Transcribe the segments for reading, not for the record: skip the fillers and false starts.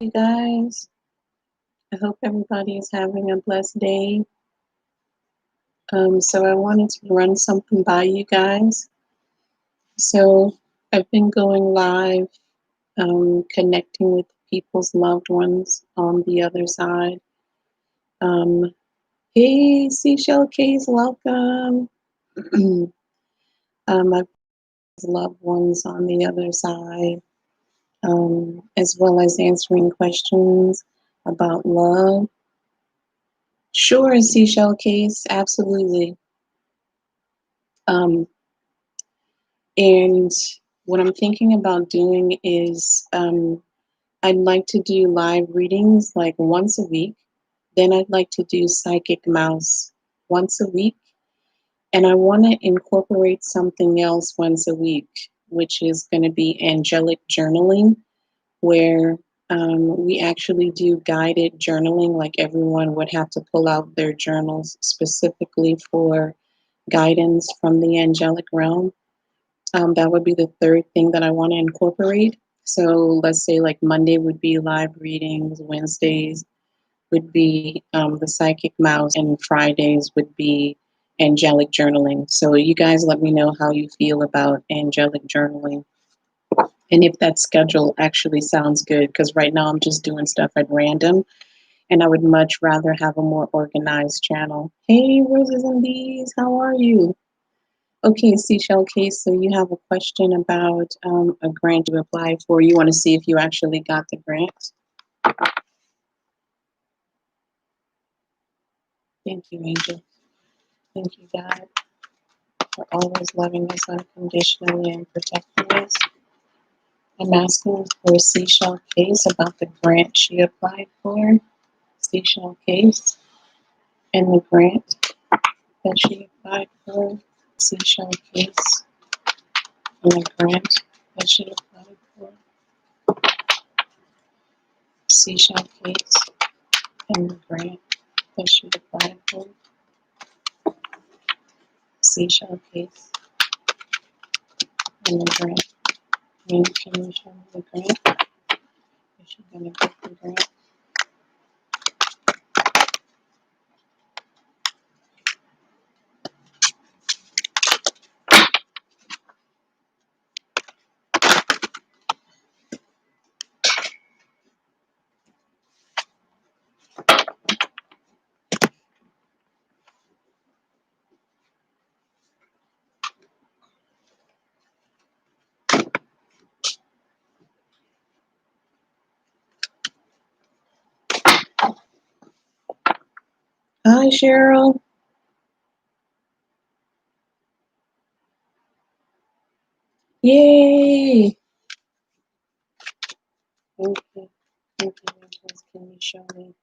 you guys. I hope everybody is having a blessed day. So I wanted to run something by you guys. So I've been going live, connecting with people's loved ones on the other side. Um, hey, Seashell Case, welcome. I've loved ones on the other side, as well as answering questions about love. Sure, Seashell Case, absolutely. Um, and what I'm thinking about doing is I'd like to do live readings like once a week. Then I'd like to do Psychic Mouse once a week. And I want to incorporate something else once a week, which is going to be angelic journaling, where we actually do guided journaling, like everyone would have to pull out their journals specifically for guidance from the angelic realm. That would be the third thing that I want to incorporate. So let's say like Monday would be live readings, Wednesdays would be the Psychic Mouse, and Fridays would be angelic journaling. So you guys let me know how you feel about angelic journaling and if that schedule actually sounds good, because right now I'm just doing stuff at random and I would much rather have a more organized channel. Hey, Roses and Bees, how are you? Okay, Seashell Case, so you have a question about a grant you applied for. You want to see if you actually got the grant? Thank you, Angel. Thank you, God, for always loving us unconditionally and protecting us. I'm asking for Seashell Case about the grant she applied for. Seashell Case and the grant that she applied for. Seashell Case and the grant that she applied for. Seashell Case and the grant that she applied for. Seashell Case and the grant. Can you show me the grant? Is she gonna get the grant? Hi, Cheryl. Yay! Thank you. Thank you, Angels. Can you show me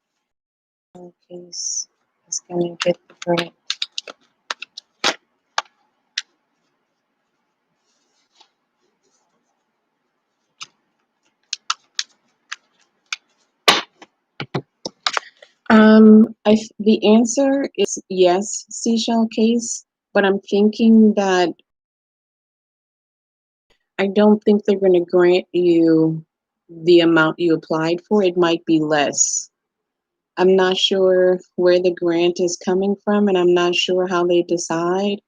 in case it's gonna get the grant? The answer is yes, Seashell Case, but I'm thinking that I don't think they're going to grant you the amount you applied for. It might be less. I'm not sure where the grant is coming from, and I'm not sure how they decide,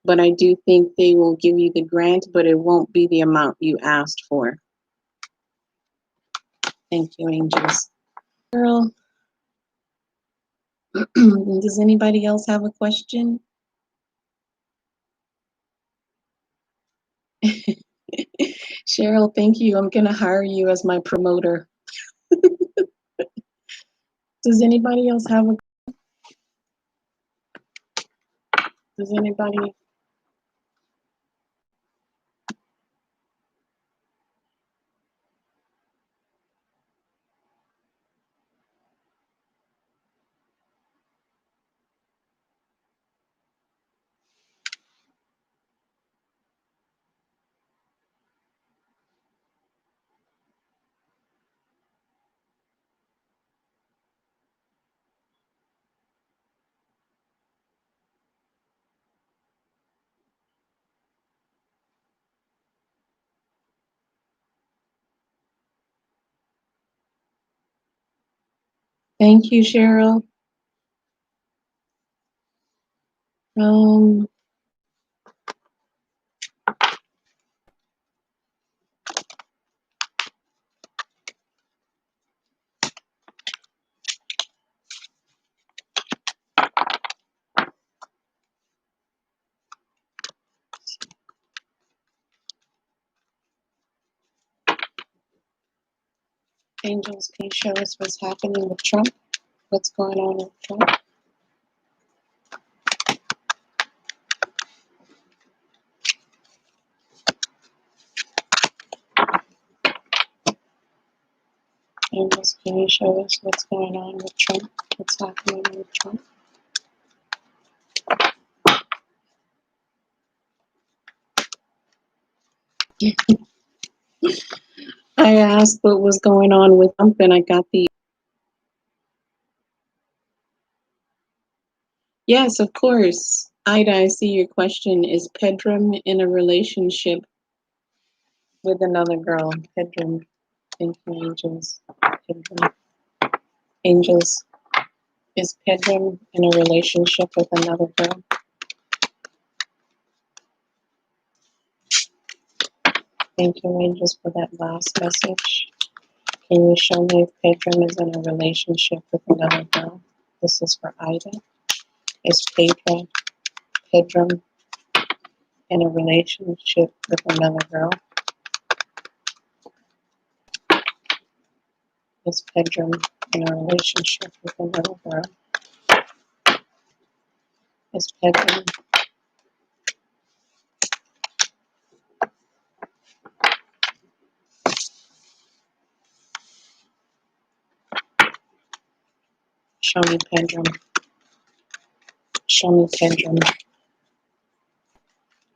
but I do think they will give you the grant, but it won't be the amount you asked for. Thank you, Angels. Girl, does anybody else have a question? Cheryl, thank you. I'm going to hire you as my promoter. Does anybody else have a, does anybody? Thank you, Cheryl. Angels, can you show us what's happening with Trump? What's going on with Trump? Angels, can you show us what's going on with Trump? What's happening with Trump? I asked what was going on with Trump, and I got the... Yes, of course. Ida, I see your question. Is Pedram in a relationship with another girl? Pedram. Thank you, Angels. Pedram. Angels. Is Pedram in a relationship with another girl? Thank you, Angels, for that last message. Can you show me if Pedram is in a relationship with another girl? This is for Ida. Is Pedram in a relationship with another girl? Is Pedram in a relationship with another girl? Is Pedram... Show me Pedram. Show me Pedram.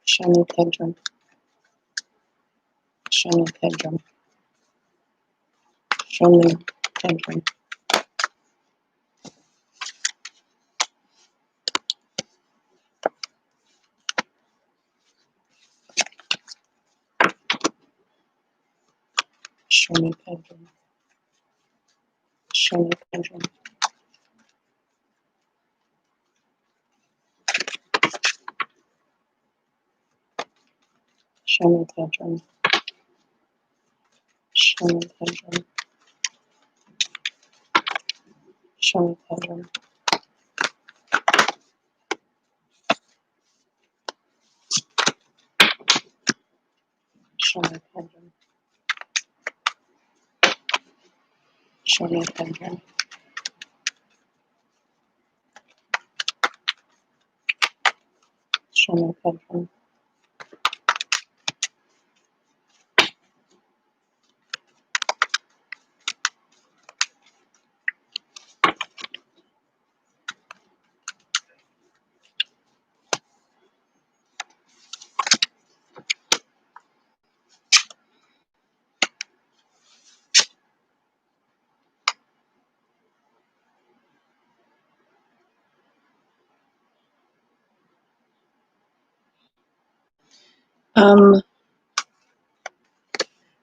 Show me Pedram. Show me Pedram. Show me Pedram. Show me Pedram. Show me Pedram. Show me Pedram. Show me Pedram. Show me Pedram. Show me Pedram. Show me Pedram. Show me Pedram.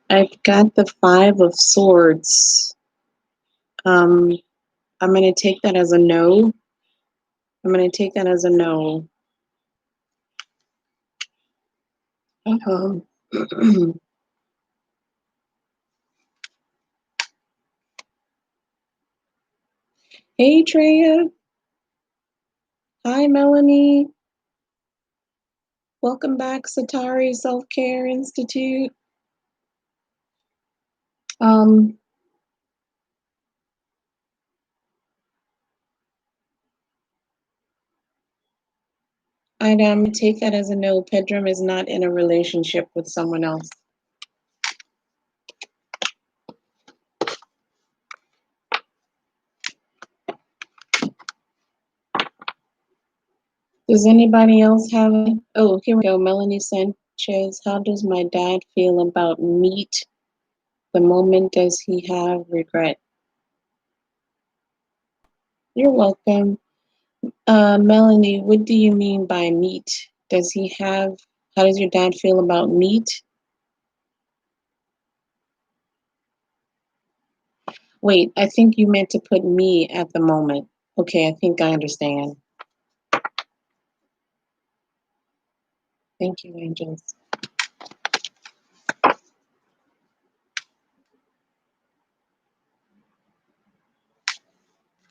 I've got the 5 of Swords. I'm going to take that as a no. I'm going to take that as a no. Hey, Treya. Hi, Melanie. Welcome back, Satari Self-Care Institute. I'd take that as a no. Pedram is not in a relationship with someone else. Does anybody else have it? Oh, here we go. Melanie Sanchez. How does my dad feel about meat? The moment does he have regret? You're welcome. Melanie, what do you mean by meat? Does he have, how does your dad feel about meat? Wait, I think you meant to put me at the moment. Okay, I think I understand. Thank you, angels.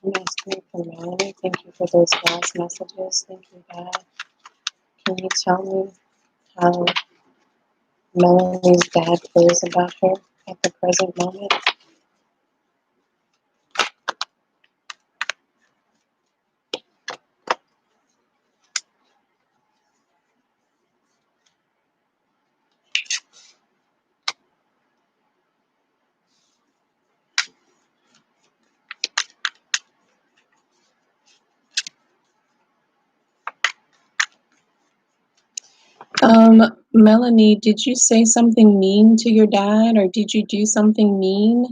I'm asking for Melanie. Thank you for those last messages. Thank you, God. Can you tell me how Melanie's dad feels about her at the present moment? Melanie, did you say something mean to your dad, or did you do something mean?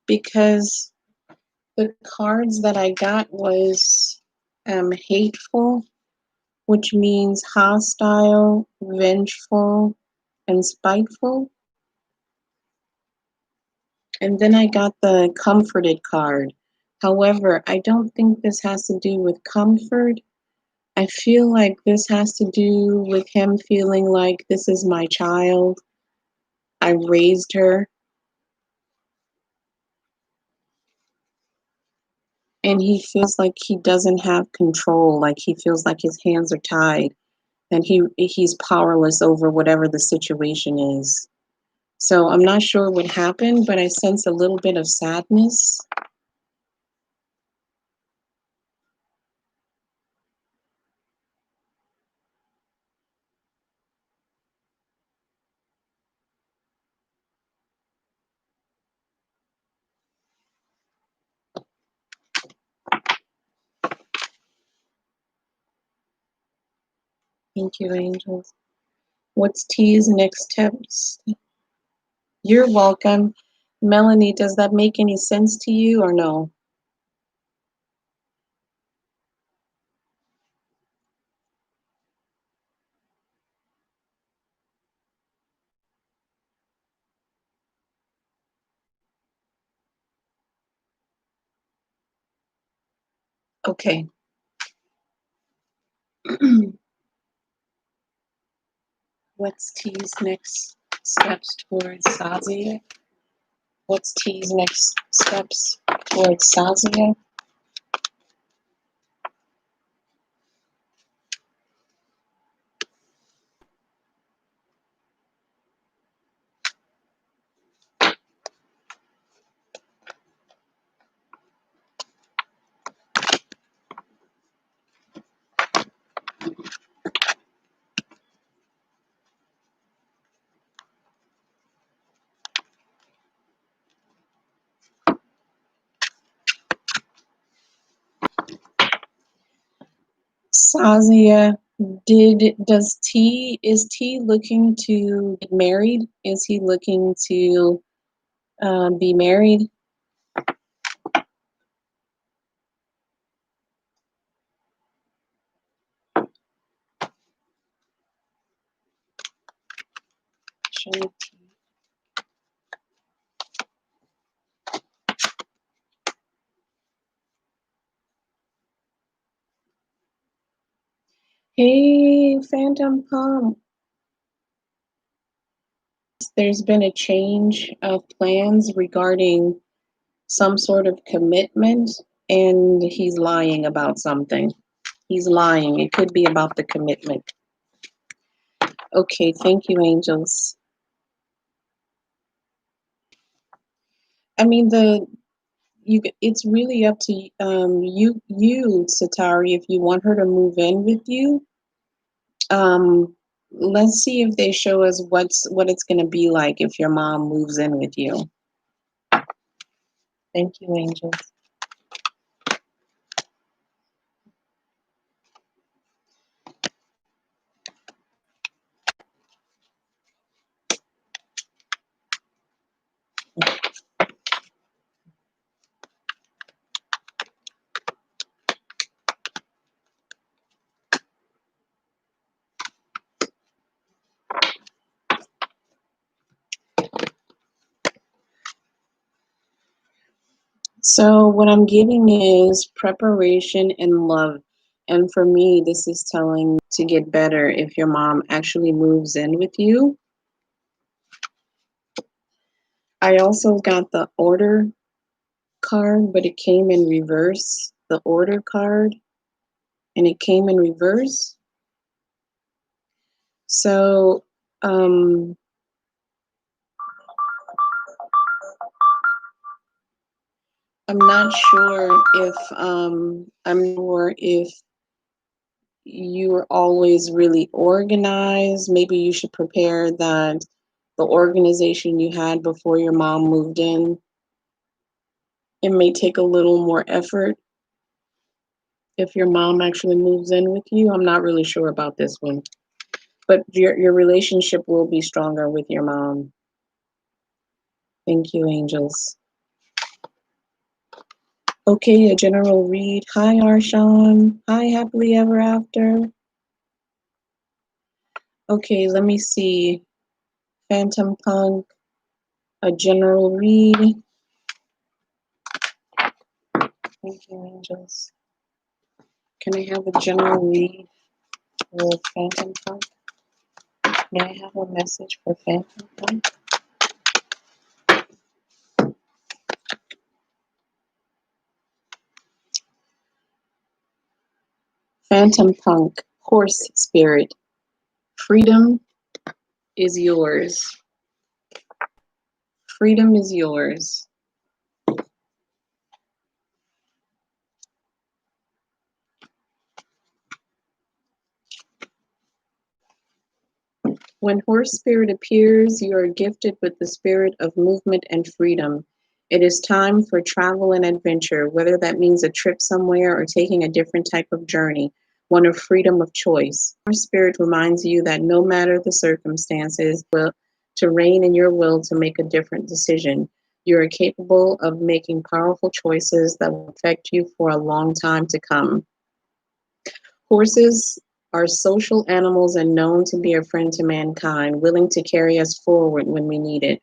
Because the cards that I got was hateful, which means hostile, vengeful, and spiteful. And then I got the comforted card. However, I don't think this has to do with comfort. I feel like this has to do with him feeling like this is my child. I raised her. And he feels like he doesn't have control, like he feels like his hands are tied and he's powerless over whatever the situation is. So I'm not sure what happened, but I sense a little bit of sadness. Thank you, angels. What's T's next steps? You're welcome. Melanie, does that make any sense to you or no? Okay. What's T's next steps towards Sazia? What's T's next steps towards Sazia? Sazia, is T looking to get married? Is he looking to be married? Show me T. Hey, Phantom Palm. There's been a change of plans regarding some sort of commitment, and he's lying about something. He's lying. It could be about the commitment. Okay, thank you, angels. I mean, it's really up to you, Satari, if you want her to move in with you. Let's see if they show us what it's going to be like if your mom moves in with you. Thank you, angels. So what I'm getting is preparation and love. And for me, this is telling to get better if your mom actually moves in with you. I also got the order card, but it came in reverse. The order card, and it came in reverse. So, um, I'm sure if you are always really organized. Maybe you should prepare that the organization you had before your mom moved in. It may take a little more effort if your mom actually moves in with you. I'm not really sure about this one, but your relationship will be stronger with your mom. Thank you, angels. Okay, a general read. Hi, Arshawn. Hi, happily ever after. Okay, let me see. Phantom Punk, a general read. Thank you, angels. Can I have a general read for Phantom Punk? May I have a message for Phantom Punk? Phantom Punk, horse spirit. Freedom is yours. Freedom is yours. When horse spirit appears, you are gifted with the spirit of movement and freedom. It is time for travel and adventure, whether that means a trip somewhere or taking a different type of journey, one of freedom of choice. Horse spirit reminds you that no matter the circumstances, to reign in your will to make a different decision. You are capable of making powerful choices that will affect you for a long time to come. Horses are social animals and known to be a friend to mankind, willing to carry us forward when we need it.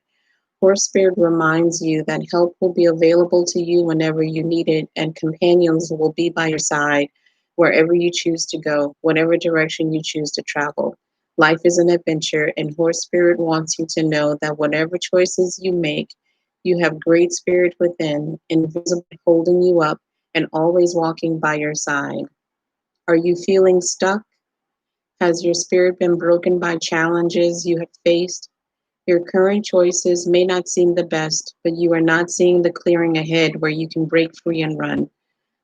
Horse spirit reminds you that help will be available to you whenever you need it, and companions will be by your side wherever you choose to go, whatever direction you choose to travel. Life is an adventure, and horse spirit wants you to know that whatever choices you make, you have great spirit within, invisible, holding you up, and always walking by your side. Are you feeling stuck? Has your spirit been broken by challenges you have faced? Your current choices may not seem the best, but you are not seeing the clearing ahead where you can break free and run.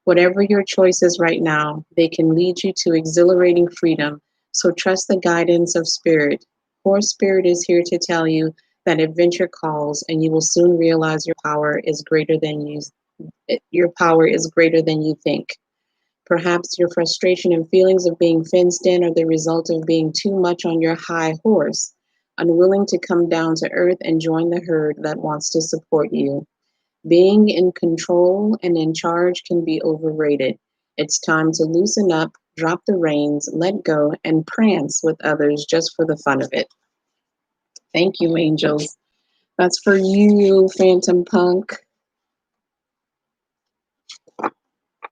Whatever your choice is right now, they can lead you to exhilarating freedom. So trust the guidance of spirit. Horse spirit is here to tell you that adventure calls, and you will soon realize your power is greater than you think. Perhaps your frustration and feelings of being fenced in are the result of being too much on your high horse, unwilling to come down to earth and join the herd that wants to support you. Being in control and in charge can be overrated. It's time to loosen up, drop the reins, let go, and prance with others just for the fun of it. Thank you, angels. That's for you, Phantom Punk.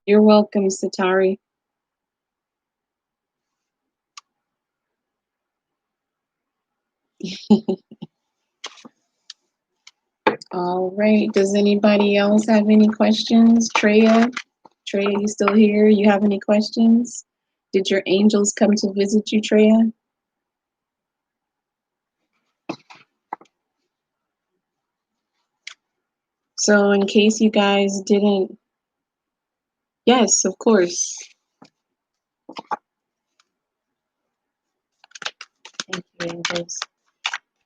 You're welcome, Satari. All right. Does anybody else have any questions? Treya, you still here? You have any questions? Did your angels come to visit you, Treya? So in case you guys didn't, yes, of course. Thank you, angels.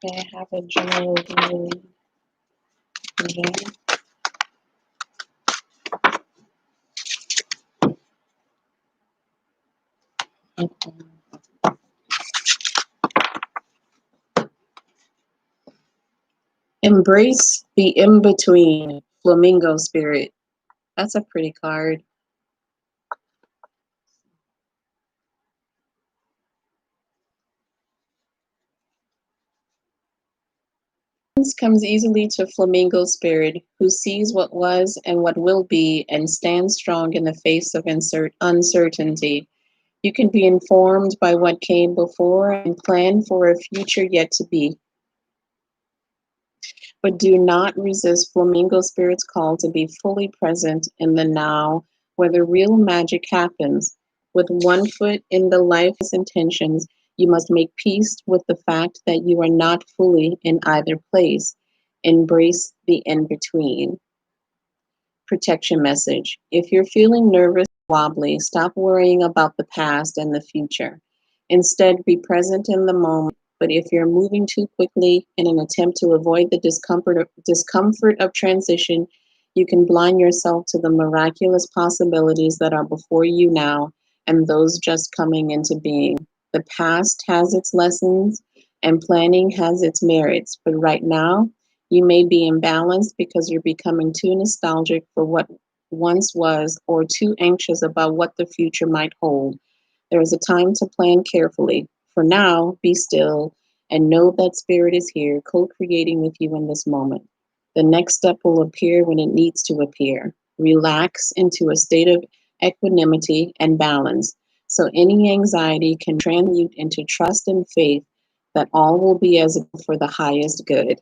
May I have a general reading again? Embrace the in-between, flamingo spirit. That's a pretty card. Comes easily to flamingo spirit, who sees what was and what will be and stands strong in the face of uncertainty. You can be informed by what came before and plan for a future yet to be. But do not resist flamingo spirit's call to be fully present in the now, where the real magic happens. With one foot in the life's intentions, you must make peace with the fact that you are not fully in either place. Embrace the in between. Protection message. If you're feeling nervous, wobbly, stop worrying about the past and the future. Instead, be present in the moment. But if you're moving too quickly in an attempt to avoid the discomfort of transition, you can blind yourself to the miraculous possibilities that are before you now and those just coming into being. The past has its lessons and planning has its merits, but right now, you may be imbalanced because you're becoming too nostalgic for what once was or too anxious about what the future might hold. There is a time to plan carefully. For now, be still and know that Spirit is here, co creating with you in this moment. The next step will appear when it needs to appear. Relax into a state of equanimity and balance so any anxiety can transmute into trust and faith that all will be as for the highest good.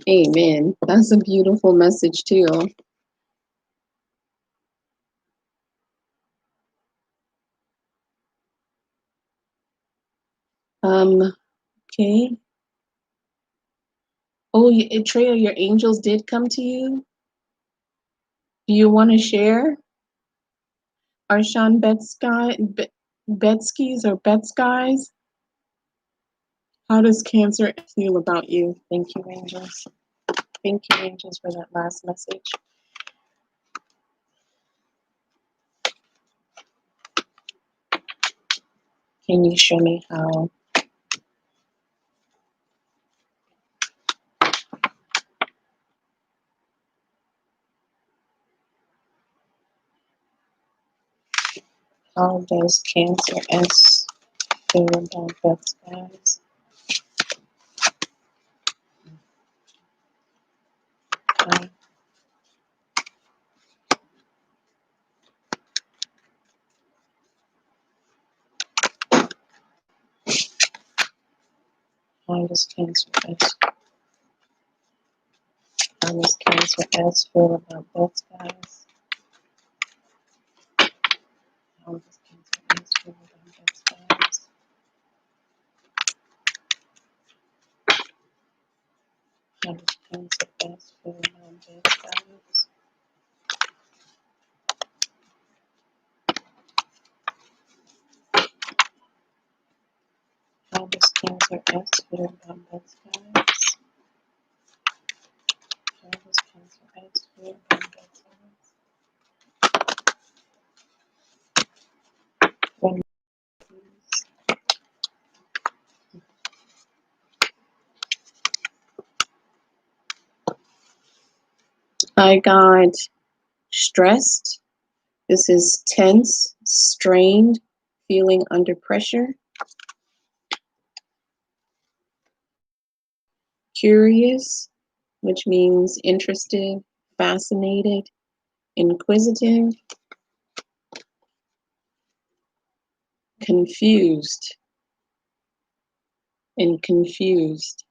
Amen. That's a beautiful message too. Okay. Oh, Treya, your angels did come to you. Do you want to share? Arshan Betskis or Betskis? How does Cancer feel about you? Thank you, angels. Thank you, angels, for that last message. Can you show me how? How does Cancer feel about Betskis? Okay. How does Cancer How does Cancer feel about Betskis? How does Cancer feel about Betskis? How does Cancer feel about Betskis? How does Cancer feel about Betskis? How does Cancer feel about Betskis? One, please. I got stressed. This is tense, strained, feeling under pressure. Curious, which means interested, fascinated, inquisitive. Confused and confused.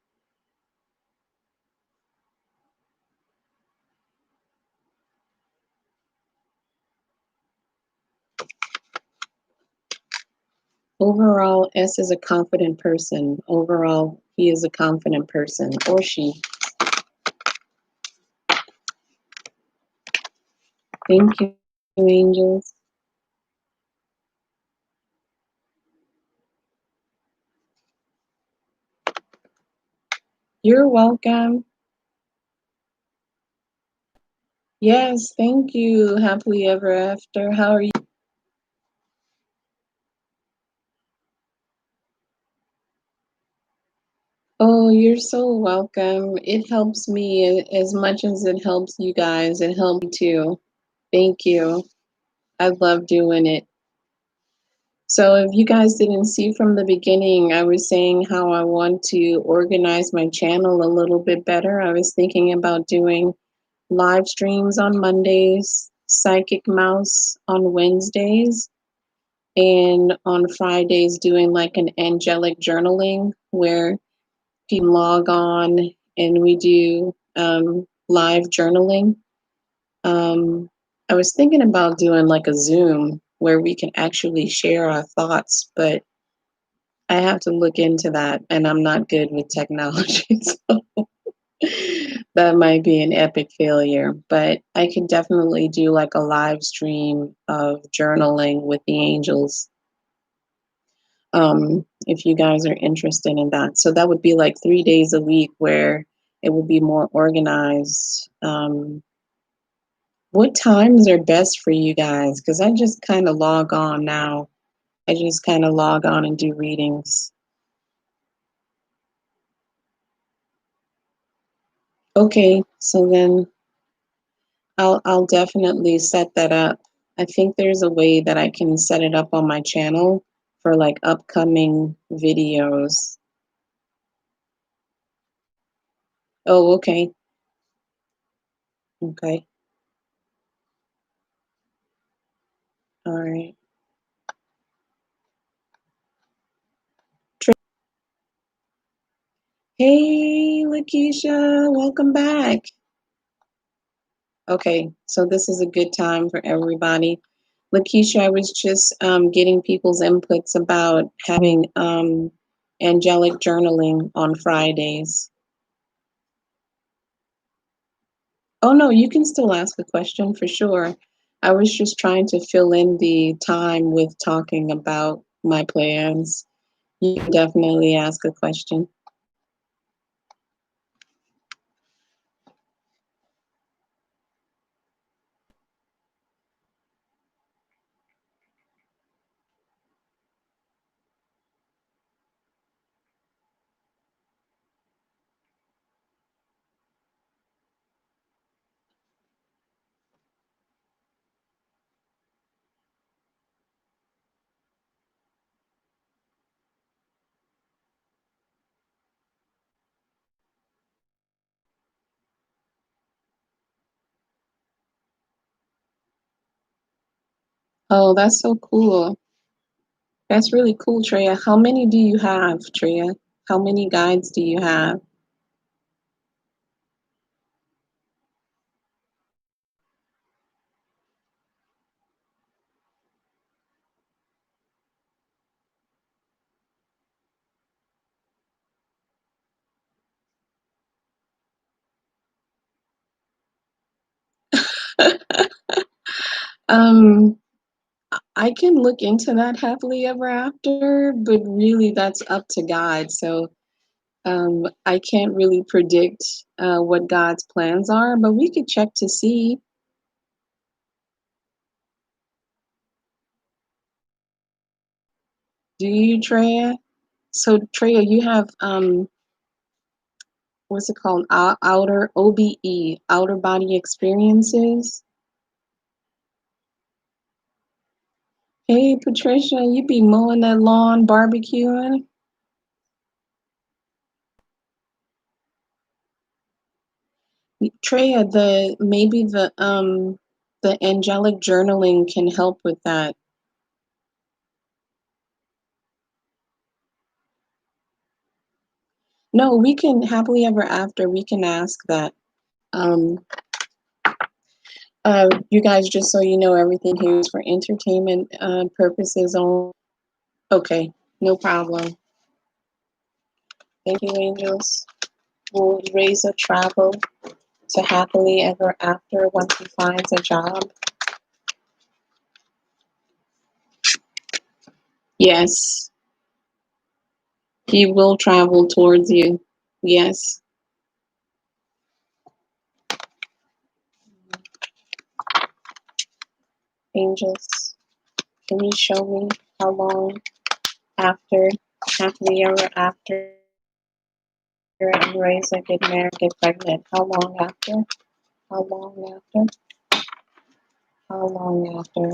Overall, S is a confident person. Overall, he is a confident person, or she. Thank you, angels. You're welcome. Yes, thank you. Happily ever after. How are you? Oh, you're so welcome. It helps me as much as it helps you guys. It helped me too. Thank you. I love doing it. So if you guys didn't see from the beginning, I was saying how I want to organize my channel a little bit better. I was thinking about doing live streams on Mondays, Psychic Mouse on Wednesdays, and on Fridays doing like an angelic journaling where people log on and we do live journaling. I was thinking about doing like a Zoom where we can actually share our thoughts, but I have to look into that, and I'm not good with technology, so that might be an epic failure. But I could definitely do like a live stream of journaling with the angels, if you guys are interested in that. So that would be like 3 days a week where it would be more organized. What times are best for you guys? Because I just kind of log on now. I just kind of log on and do readings. Okay, so then I'll definitely set that up. I think there's a way that I can set it up on my channel for like upcoming videos. Oh, okay. Okay. All right. Hey, Lakeisha, welcome back. Okay, so this is a good time for everybody. Lakeisha, I was just getting people's inputs about having angelic journaling on Fridays. Oh, no, you can still ask a question for sure. I was just trying to fill in the time with talking about my plans. You can definitely ask a question. Oh, that's so cool. That's really cool, Treya. How many do you have, Treya? How many guides do you have? um, I can look into that happily ever after, but really that's up to God. So I can't really predict what God's plans are, but we could check to see. Do you, Treya? So Treya, you have what's it called? Outer OBE, outer body experiences. Hey Patricia, you be mowing that lawn, barbecuing. Treya, the maybe the angelic journaling can help with that. No, we can happily ever after. We can ask that. Um, you guys, just so you know, everything here is for entertainment purposes only. Okay, no problem. Thank you, angels. Will Razor travel to happily ever after once he finds a job? Yes, he will travel towards you. Yes, angels. Can you show me how long after happily ever after and Razor get married, get pregnant? How long after? How long after? How long after?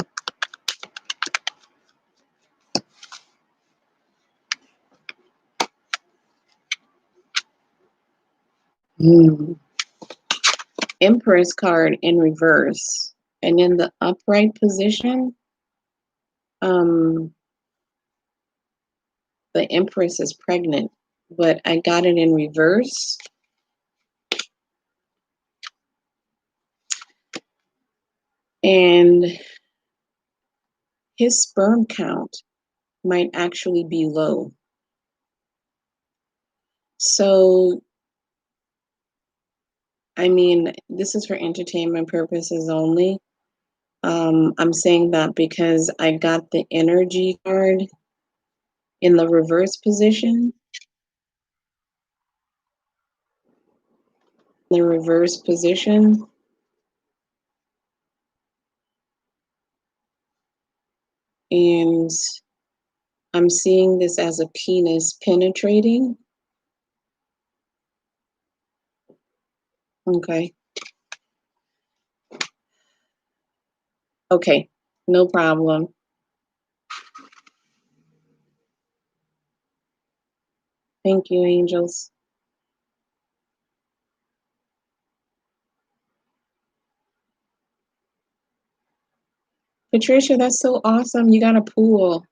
Mm. Empress card in reverse. And in the upright position, um, the Empress is pregnant. But I got it in reverse. And his sperm count might actually be low. So, I mean, this is for entertainment purposes only. I'm saying that because I got the energy card in the reverse position. The reverse position. And I'm seeing this as a penis penetrating. Okay. Okay. No problem. Thank you, angels. Patricia, that's so awesome. You got a pool.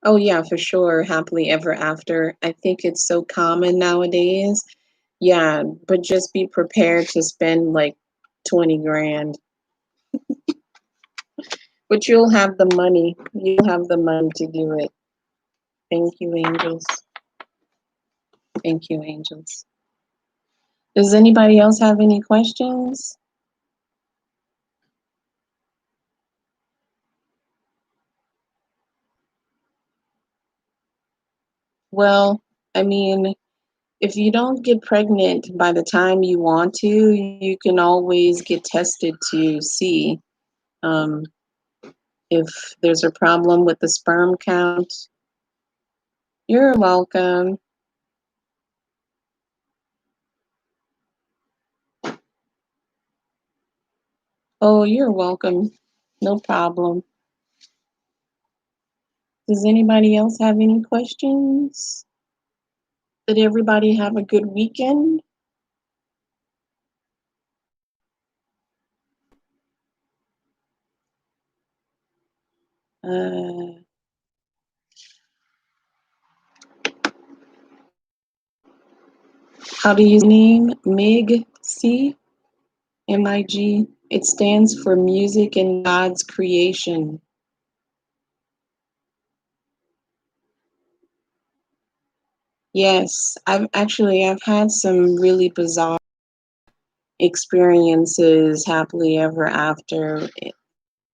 Oh, yeah, for sure. Happily ever after. I think it's so common nowadays. Yeah, but just be prepared to spend like 20 grand. But you'll have the money. You'll have the money to do it. Thank you, angels. Thank you, angels. Does anybody else have any questions? Well, I mean, if you don't get pregnant by the time you want to, you can always get tested to see um, if there's a problem with the sperm count. You're welcome. Oh, you're welcome. No problem. Does anybody else have any questions? Did everybody have a good weekend? Uh, how do you name MIGc? MIG. It stands for Music in God's Creation. Yes, I've had some really bizarre experiences happily ever after,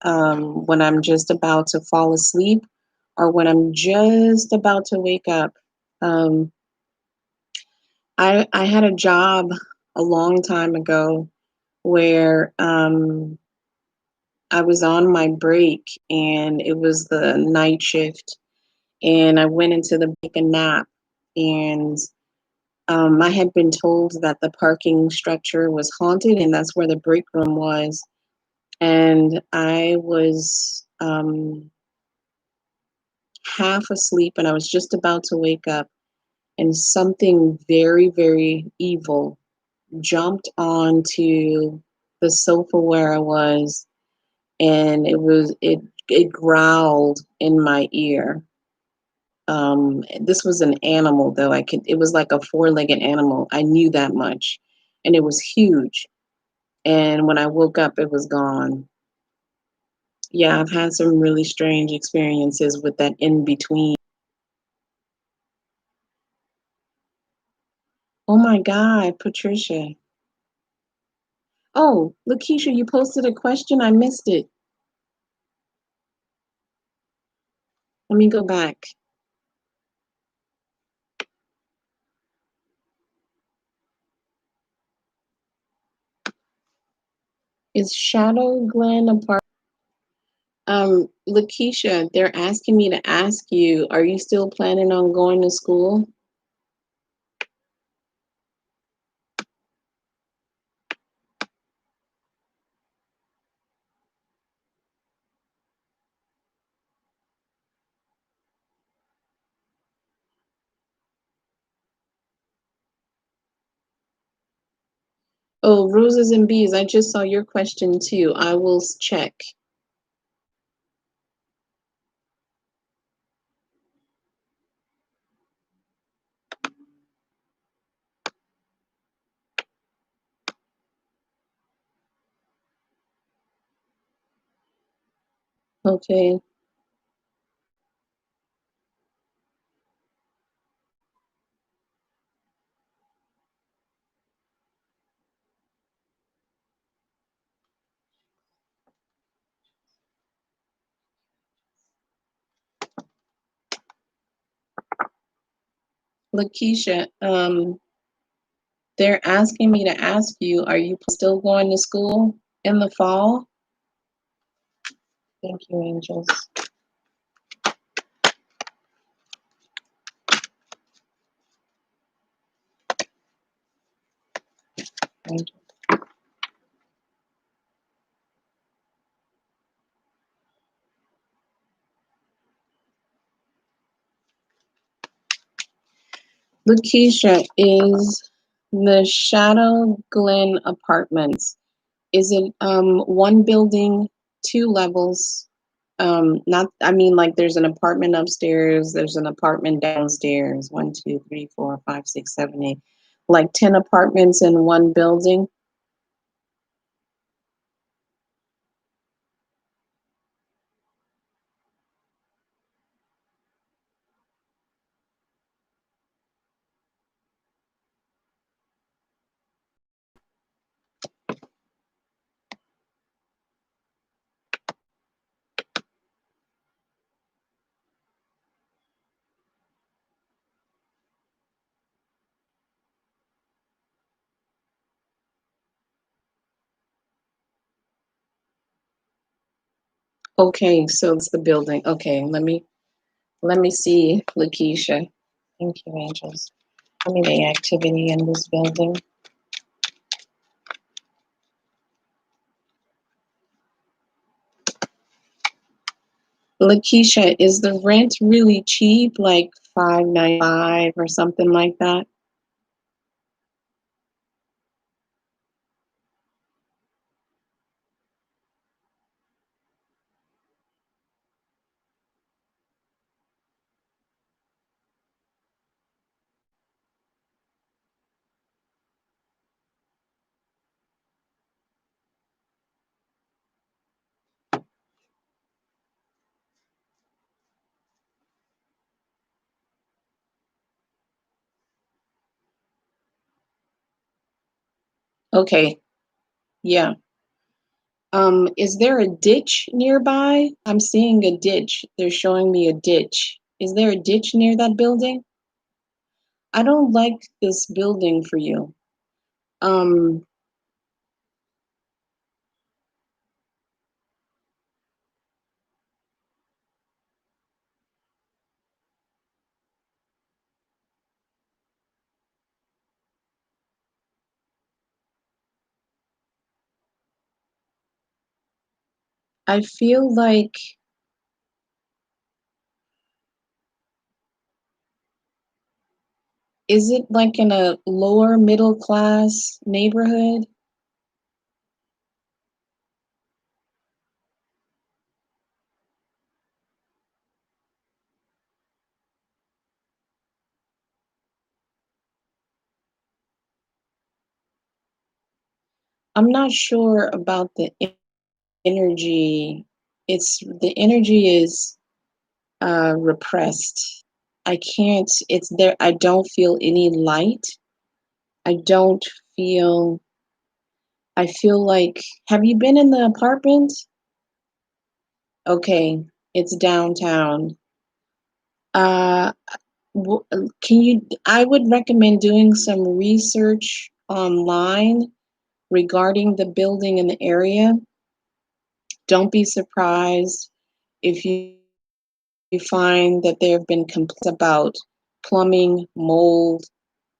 when I'm just about to fall asleep or when I'm just about to wake up. Um, I had a job a long time ago where I was on my break and it was the night shift, and I went into the take a nap, and I had been told that the parking structure was haunted and that's where the break room was. And I was half asleep and I was just about to wake up, and something very, very evil jumped onto the sofa where I was, and it growled in my ear. This was an animal though. It was like a four-legged animal. I knew that much. And it was huge. And when I woke up, it was gone. Yeah, I've had some really strange experiences with that in between. Oh my God, Patricia. Oh, Lakeisha, you posted a question. I missed it. Let me go back. Is Shadow Glen a part? Lakeisha, they're asking me to ask you, are you still planning on going to school? Oh, roses and bees. I just saw your question too. I will check. Okay. Lakeisha, they're asking me to ask you, are you still going to school in the fall? Thank you, angels. Thank you. Lakeisha, is the Shadow Glen Apartments, is it one building, two levels? Not, I mean, like there's an apartment upstairs, there's an apartment downstairs, 1, 2, 3, 4, 5, 6, 7, 8, like 10 apartments in one building? Okay, so it's the building. Okay, let me see, Lakeisha. Thank you, angels. Tell me the activity in this building. Lakeisha, is the rent really cheap, like 5.95 or something like that? Okay, yeah. Is there a ditch nearby? I'm seeing a ditch. They're showing me a ditch. Is there a ditch near that building? I don't like this building for you. Um, I feel like, is it like in a lower middle class neighborhood? I'm not sure about the energy. It's the energy is repressed. I can't, it's there. I don't feel any light. I don't feel, I feel like, have you been in the apartment? Okay, it's downtown. Uh, can you, I would recommend doing some research online regarding the building in the area. Don't be surprised if you find that there have been complaints about plumbing, mold,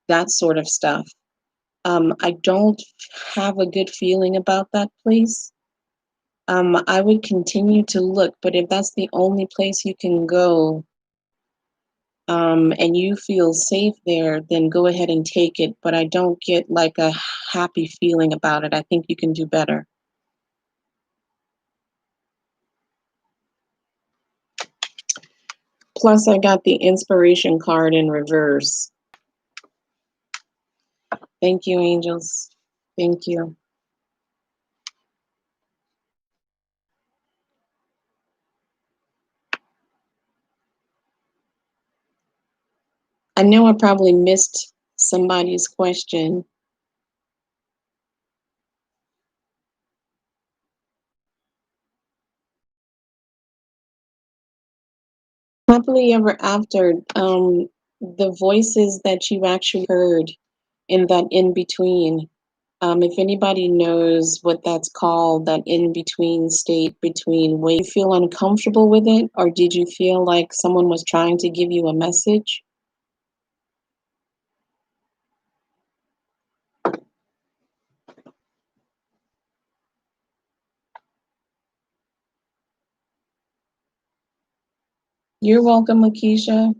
that sort of stuff. I don't have a good feeling about that place. I would continue to look, but if that's the only place you can go, and you feel safe there, then go ahead and take it. But I don't get like a happy feeling about it. I think you can do better. Plus, I got the inspiration card in reverse. Thank you, angels. Thank you. I know I probably missed somebody's question. Happily ever after, the voices that you actually heard in that in between. If anybody knows what that's called, that in between state between, where you feel uncomfortable with it, or did you feel like someone was trying to give you a message? You're welcome, Lakeisha.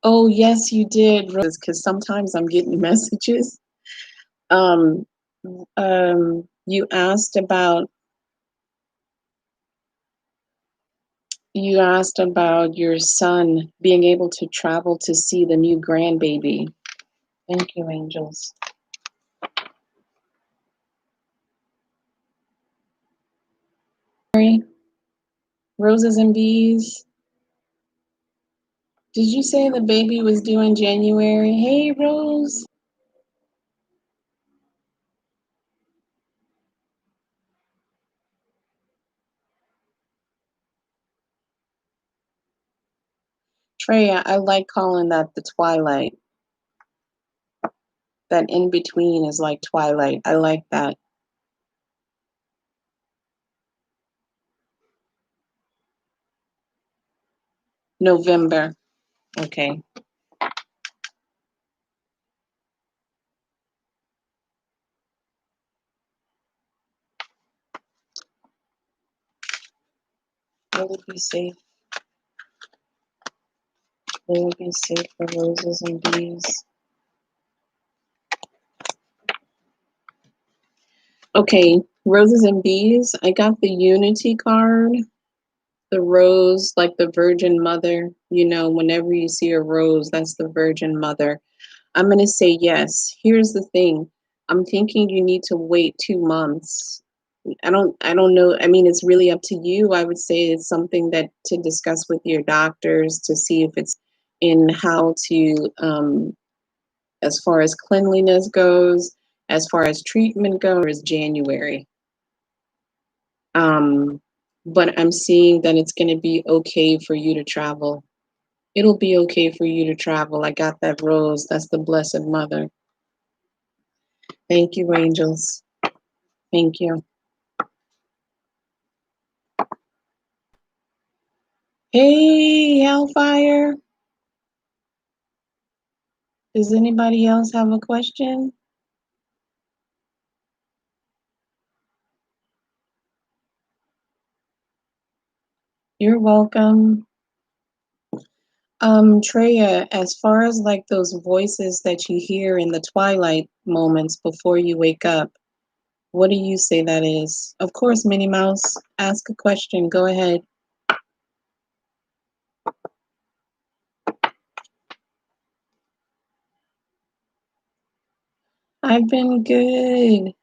Oh, yes, you did, Rose, because sometimes I'm getting messages. Um, you asked about your son being able to travel to see the new grandbaby. Thank you, angels. Roses and bees. Did you say the baby was due in January? Hey, Rose. Treya, I like calling that the twilight. That in between is like twilight. I like that. November. Okay. Will it be safe? Will it be safe for roses and bees? Okay, roses and bees. I got the unity card. The rose, like the Virgin Mother. You know, whenever you see a rose, that's the Virgin Mother. I'm going to say yes. Here's the thing. I'm thinking you need to wait 2 months. I don't know. I mean, it's really up to you. I would say it's something that to discuss with your doctors to see if it's in how to, as far as cleanliness goes, as far as treatment goes, is January. Um, but I'm seeing that it's going to be okay for you to travel. It'll be okay for you to travel. I got that rose. That's the Blessed Mother. Thank you, angels. Thank you. Hey, Hellfire. Does anybody else have a question? You're welcome. Treya, as far as like those voices that you hear in the twilight moments before you wake up, what do you say that is? Of course, Minnie Mouse, ask a question. Go ahead. I've been good.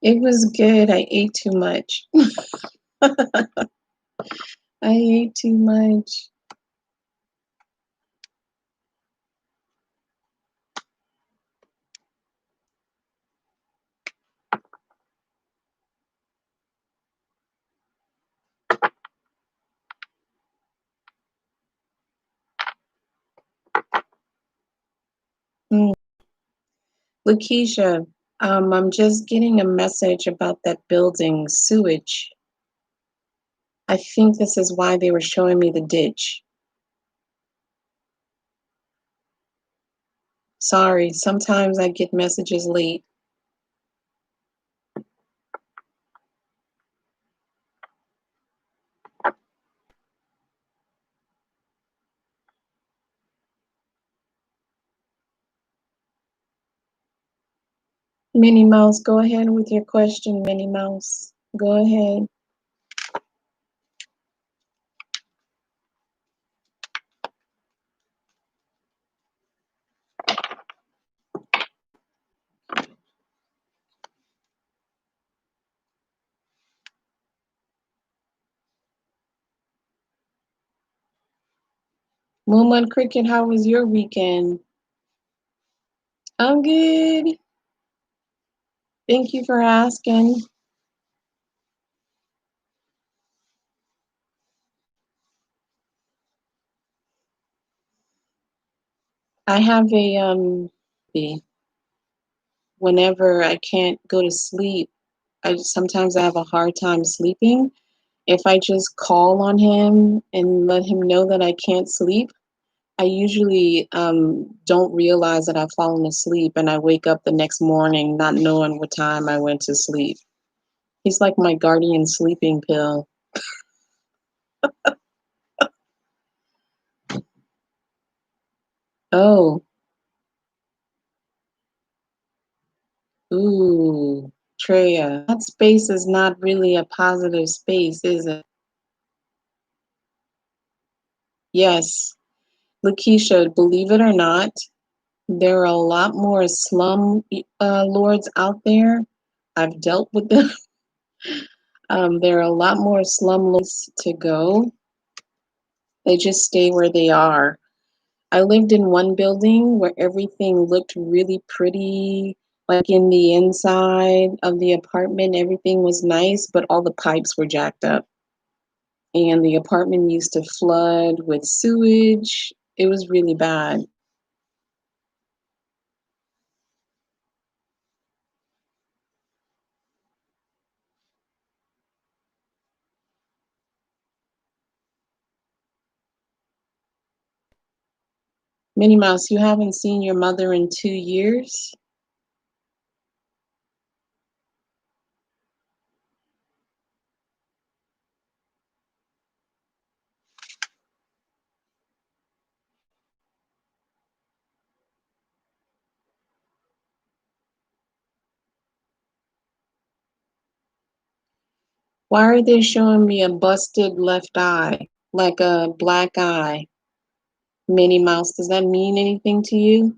It was good. I ate too much. I ate too much. Lakeisha, I'm just getting a message about that building sewage. I think this is why they were showing me the ditch. Sorry, sometimes I get messages late. Minnie Mouse, go ahead with your question, Minnie Mouse. Go ahead. Moonlight Cricket, how was your weekend? I'm good. Thank you for asking. I have whenever I can't go to sleep, sometimes I have a hard time sleeping. If I just call on him and let him know that I can't sleep, I usually don't realize that I've fallen asleep and I wake up the next morning not knowing what time I went to sleep. He's like my guardian sleeping pill. Oh, ooh, Treya. That space is not really a positive space, is it? Yes. Lakeisha, believe it or not, there are a lot more slum lords out there. I've dealt with them. There are a lot more slum lords to go. They just stay where they are. I lived in one building where everything looked really pretty, like in the inside of the apartment, everything was nice, but all the pipes were jacked up. And the apartment used to flood with sewage. It was really bad. Minnie Mouse, you haven't seen your mother in 2 years? Why are they showing me a busted left eye, like a black eye? Minnie Mouse, does that mean anything to you?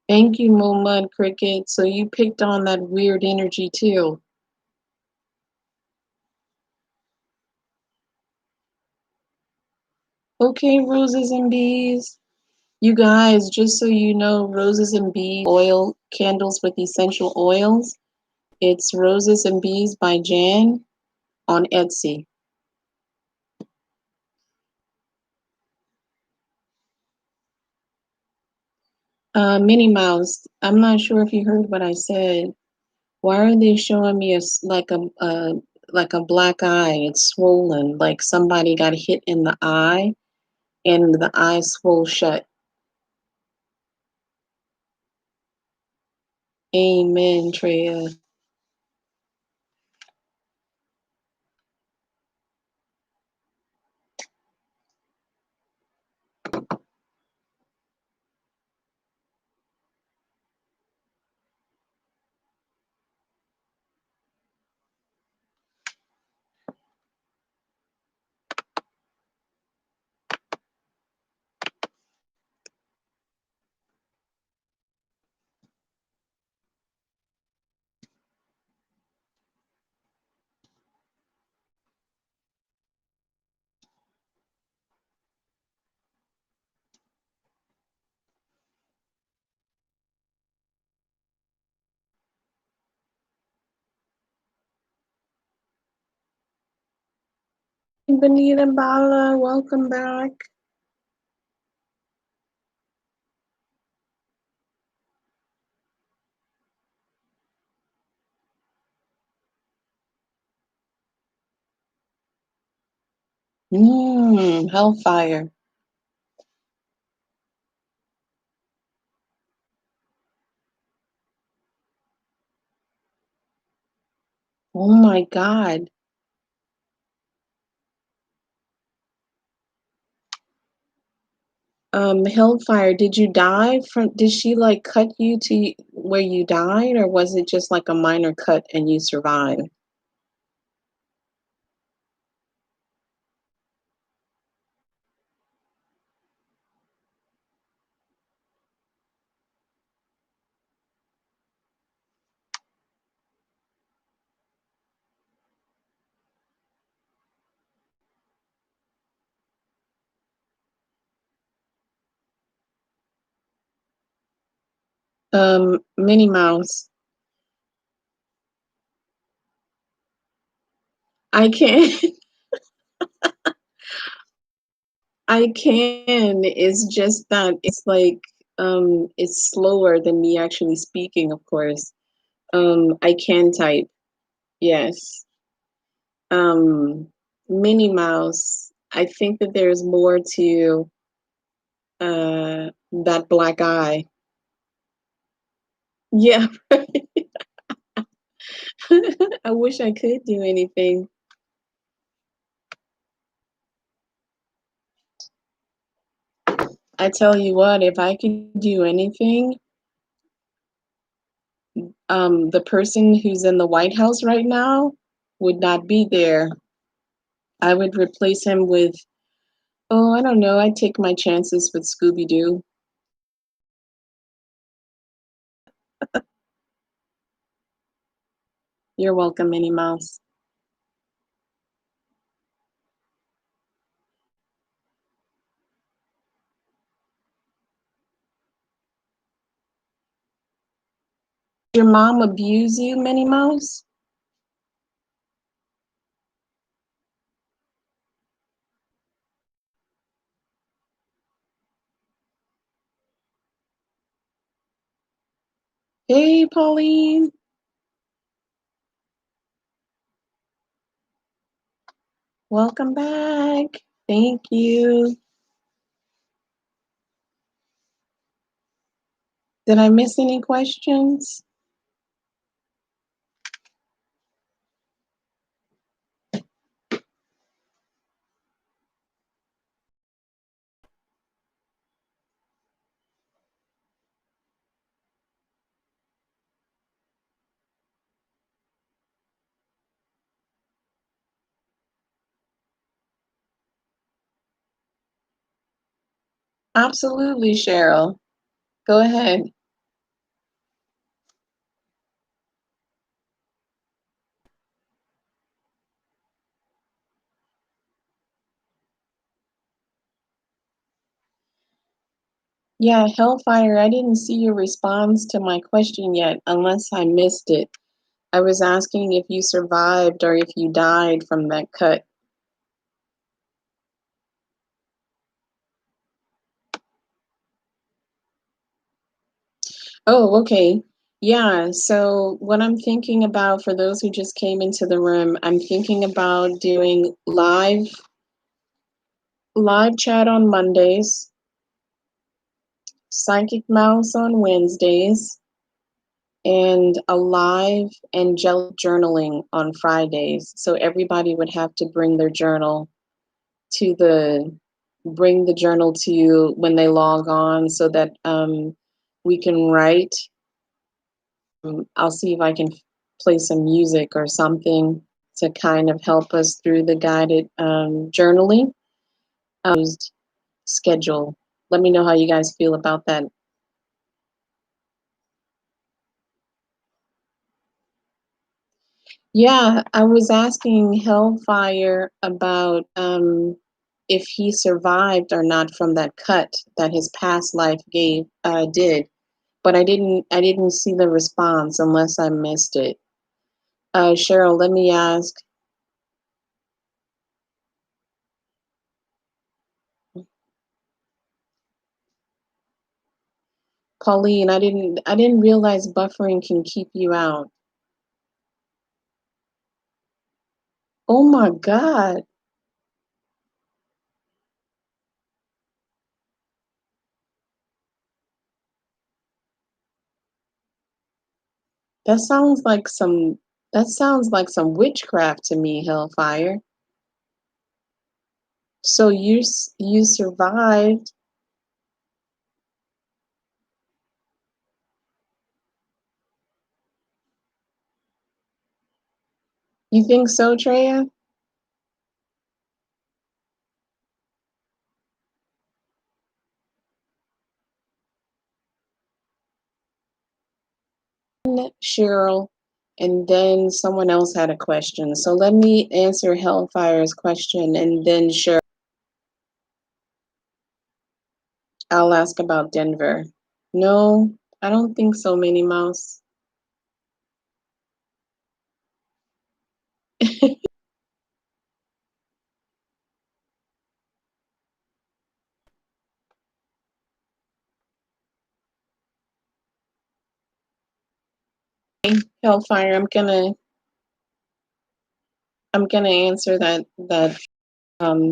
Thank you, Moonmud Cricket. So you picked on that weird energy too. Okay, roses and bees. You guys, just so you know, roses and bees oil candles with essential oils. It's Roses and Bees by Jan on Etsy. Minnie Mouse, I'm not sure if you heard what I said. Why are they showing me like a black eye? It's swollen, like somebody got hit in the eye and the eye swole shut. Amen, Treya. Benita Bala, welcome back. Hellfire. Oh my God. Hellfire, did you die from, did she like cut you to where you died, or was it just like a minor cut and you survived? Minnie Mouse. I can I can. It's just that it's like it's slower than me actually speaking, of course. I can type, yes. Um Minnie Mouse. I think that there's more to that black eye. Yeah. I wish I could do anything. I tell you what, if I could do anything, the person who's in the White House right now would not be there. I would replace him with, oh, I don't know, I'd take my chances with Scooby Doo. You're welcome, Minnie Mouse. Your mom abuse you, Minnie Mouse? Hey, Pauline. Welcome back. Thank you. Did I miss any questions? Absolutely, Cheryl. Go ahead. Yeah, Hellfire, I didn't see your response to my question yet, unless I missed it. I was asking if you survived or if you died from that cut. Oh, okay. Yeah, so what I'm thinking about, for those who just came into the room, I'm thinking about doing live chat on Mondays, Psychic Mouse on Wednesdays, and a live angelic journaling on Fridays. So everybody would have to bring their journal to the bring the journal to you when they log on, so that we can write. I'll see if I can play some music or something to kind of help us through the guided journaling schedule. Let me know how you guys feel about that. Yeah, I was asking Hellfire about if he survived or not from that cut that his past life did, but I didn't see the response unless I missed it. Cheryl, let me ask. Pauline, I didn't realize buffering can keep you out. Oh my God. That sounds like some witchcraft to me, Hellfire. So you survived. You think so, Treya? Cheryl, and then someone else had a question. So let me answer Hellfire's question, and then Cheryl, I'll ask about Denver. No, I don't think so, Minnie Mouse. Hellfire, I'm gonna answer that um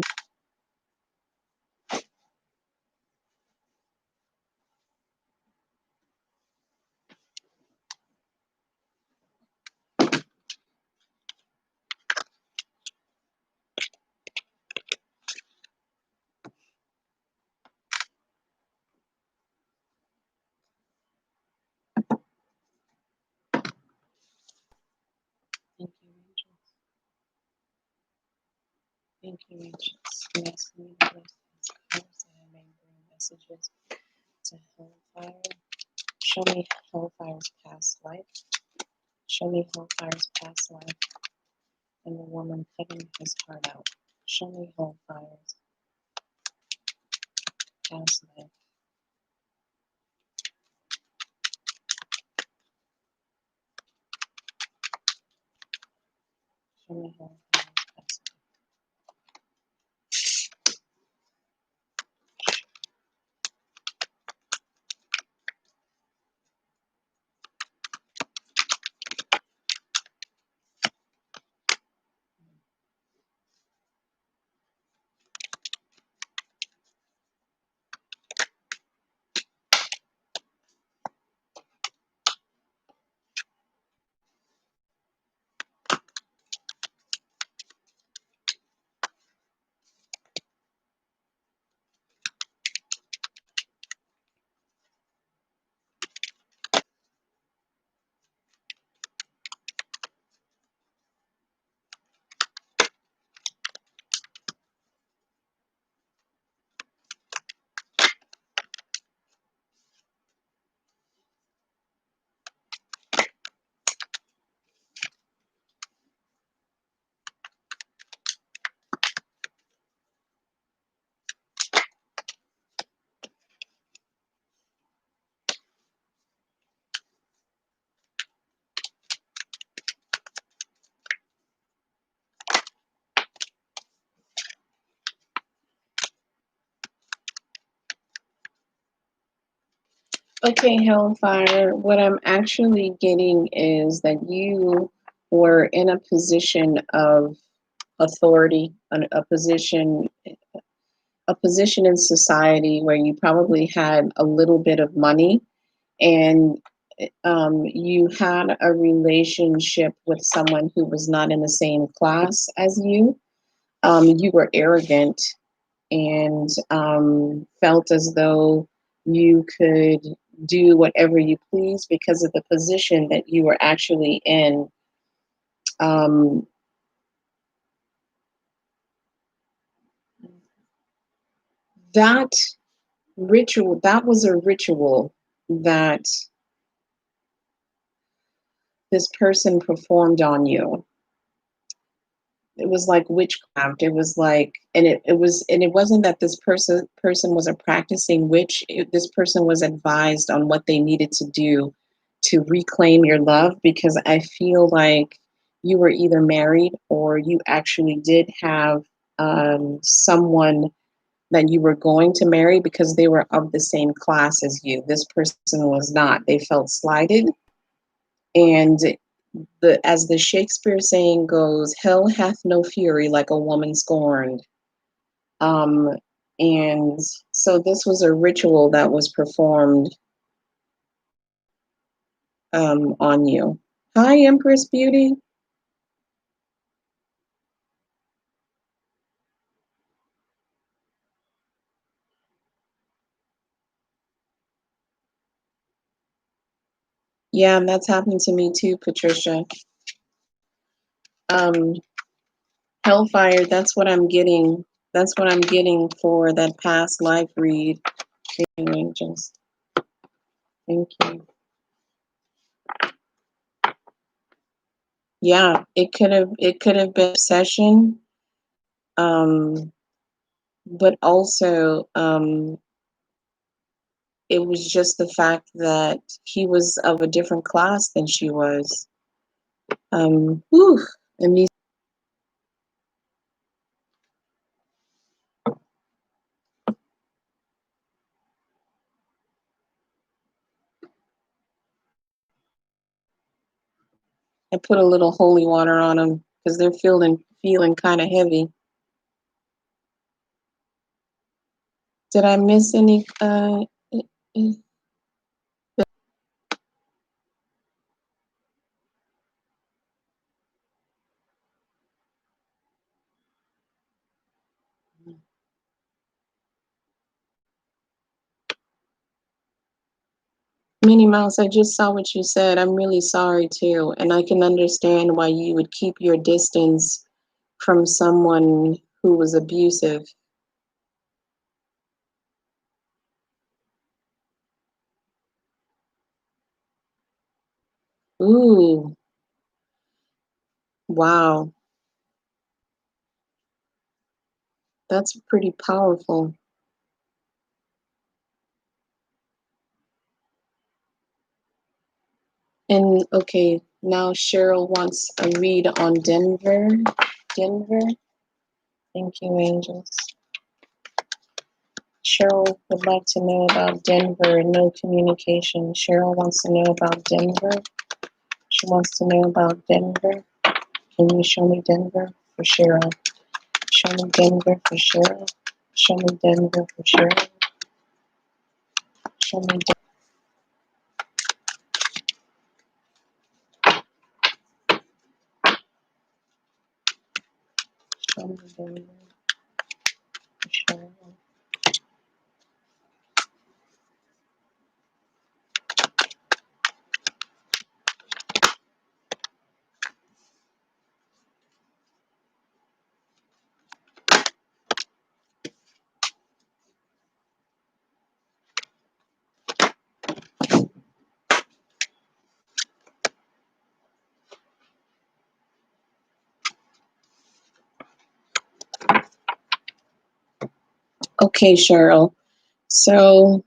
thank you, Rachel. Thank you, Rachel. Yes, we have these cards that I may bring messages to Hellfire. Show me Hellfire's past life. Show me Hellfire's past life and the woman cutting his heart out. Show me Hellfire's past life. Show me Hellfire's past life. Okay, Hellfire, what I'm actually getting is that you were in a position of authority, a position in society where you probably had a little bit of money, and you had a relationship with someone who was not in the same class as you. You were arrogant and felt as though you could do whatever you please because of the position that you were actually in. Um, that that was a ritual that this person performed on you. It was like witchcraft. It was like, and it wasn't that this person was a practicing witch. This person was advised on what they needed to do to reclaim your love, because I feel like you were either married or you actually did have someone that you were going to marry because they were of the same class as you. This person was not. They felt slighted. And as the Shakespeare saying goes, hell hath no fury like a woman scorned. Um, and so this was a ritual that was performed on you. Hi, Empress Beauty. Yeah, and that's happened to me too, Patricia. Um, Hellfire, that's what I'm getting. That's what I'm getting for that past life read. Thank you, angels. Thank you. Yeah, it could have been obsession, um, but also it was just the fact that he was of a different class than she was. Whew, and these, I put a little holy water on them because they're feeling kind of heavy. Did I miss any? Minnie Mouse, I just saw what you said. I'm really sorry too, and I can understand why you would keep your distance from someone who was abusive. Ooh, wow, that's pretty powerful. And okay, now Cheryl wants a read on Denver. Denver, thank you, angels. Cheryl would like to know about Denver. No communication. Cheryl wants to know about Denver. She wants to know about Denver. Can you show me Denver for Cheryl? Show me Denver for Cheryl. Show me Denver for Cheryl. Show me show me Denver for Cheryl. Okay, Cheryl. So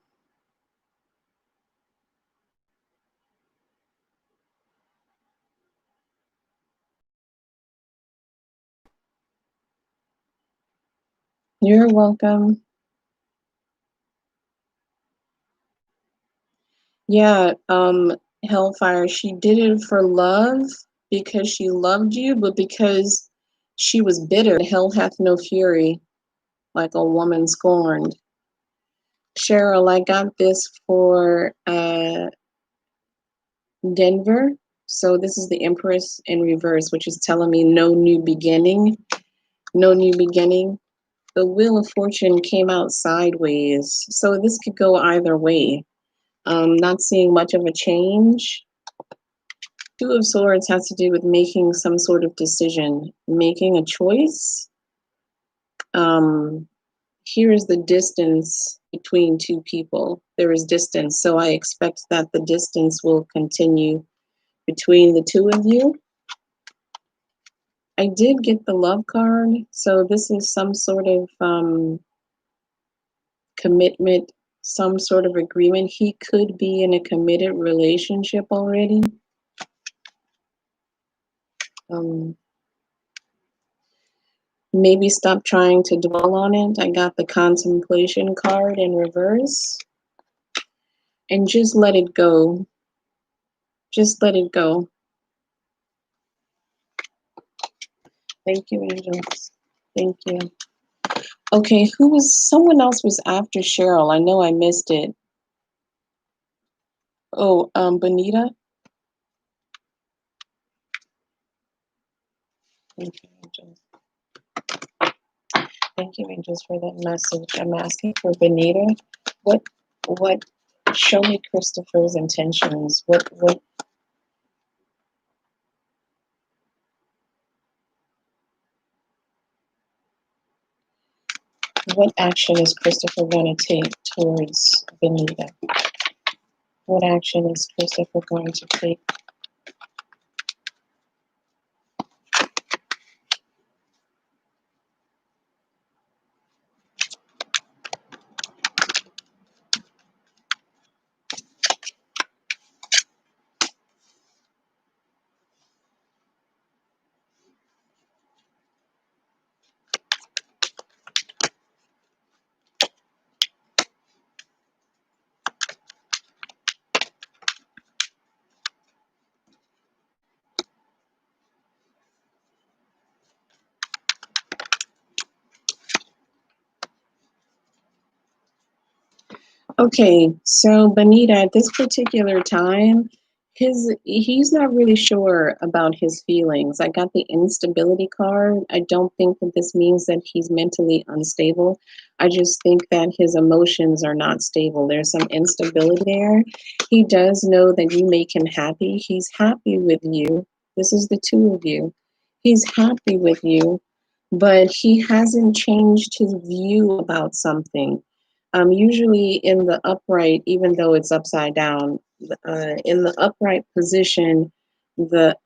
you're welcome. Yeah, Hellfire, she did it for love because she loved you, but because she was bitter. Hell hath no fury like a woman scorned. Cheryl, I got this for Denver. So this is the Empress in reverse, which is telling me no new beginning. No new beginning. The Wheel of Fortune came out sideways. So this could go either way. Not seeing much of a change. Two of Swords has to do with making some sort of decision, making a choice. Here is the distance between two people. There is distance, so I expect that the distance will continue between the two of you. I did get the love card, so this is some sort of commitment, some sort of agreement. He could be in a committed relationship already. maybe stop trying to dwell on it. I got the contemplation card in reverse. And just let it go. Just let it go. Thank you, angels. Thank you. Okay, someone else was after Cheryl. I know I missed it. Oh, Bonita. Thank you, angels. Thank you, angels, for that message. I'm asking for Bonita. What, show me Christopher's intentions. What action is Christopher going to take towards Benita? What action is Christopher going to take? Okay, so Benita, at this particular time, he's not really sure about his feelings. I got the instability card. I don't think that this means that he's mentally unstable. I just think that his emotions are not stable. There's some instability there. He does know that you make him happy. He's happy with you. This is the two of you. He's happy with you, but he hasn't changed his view about something. Usually in the upright, even though it's upside down, in the upright position, the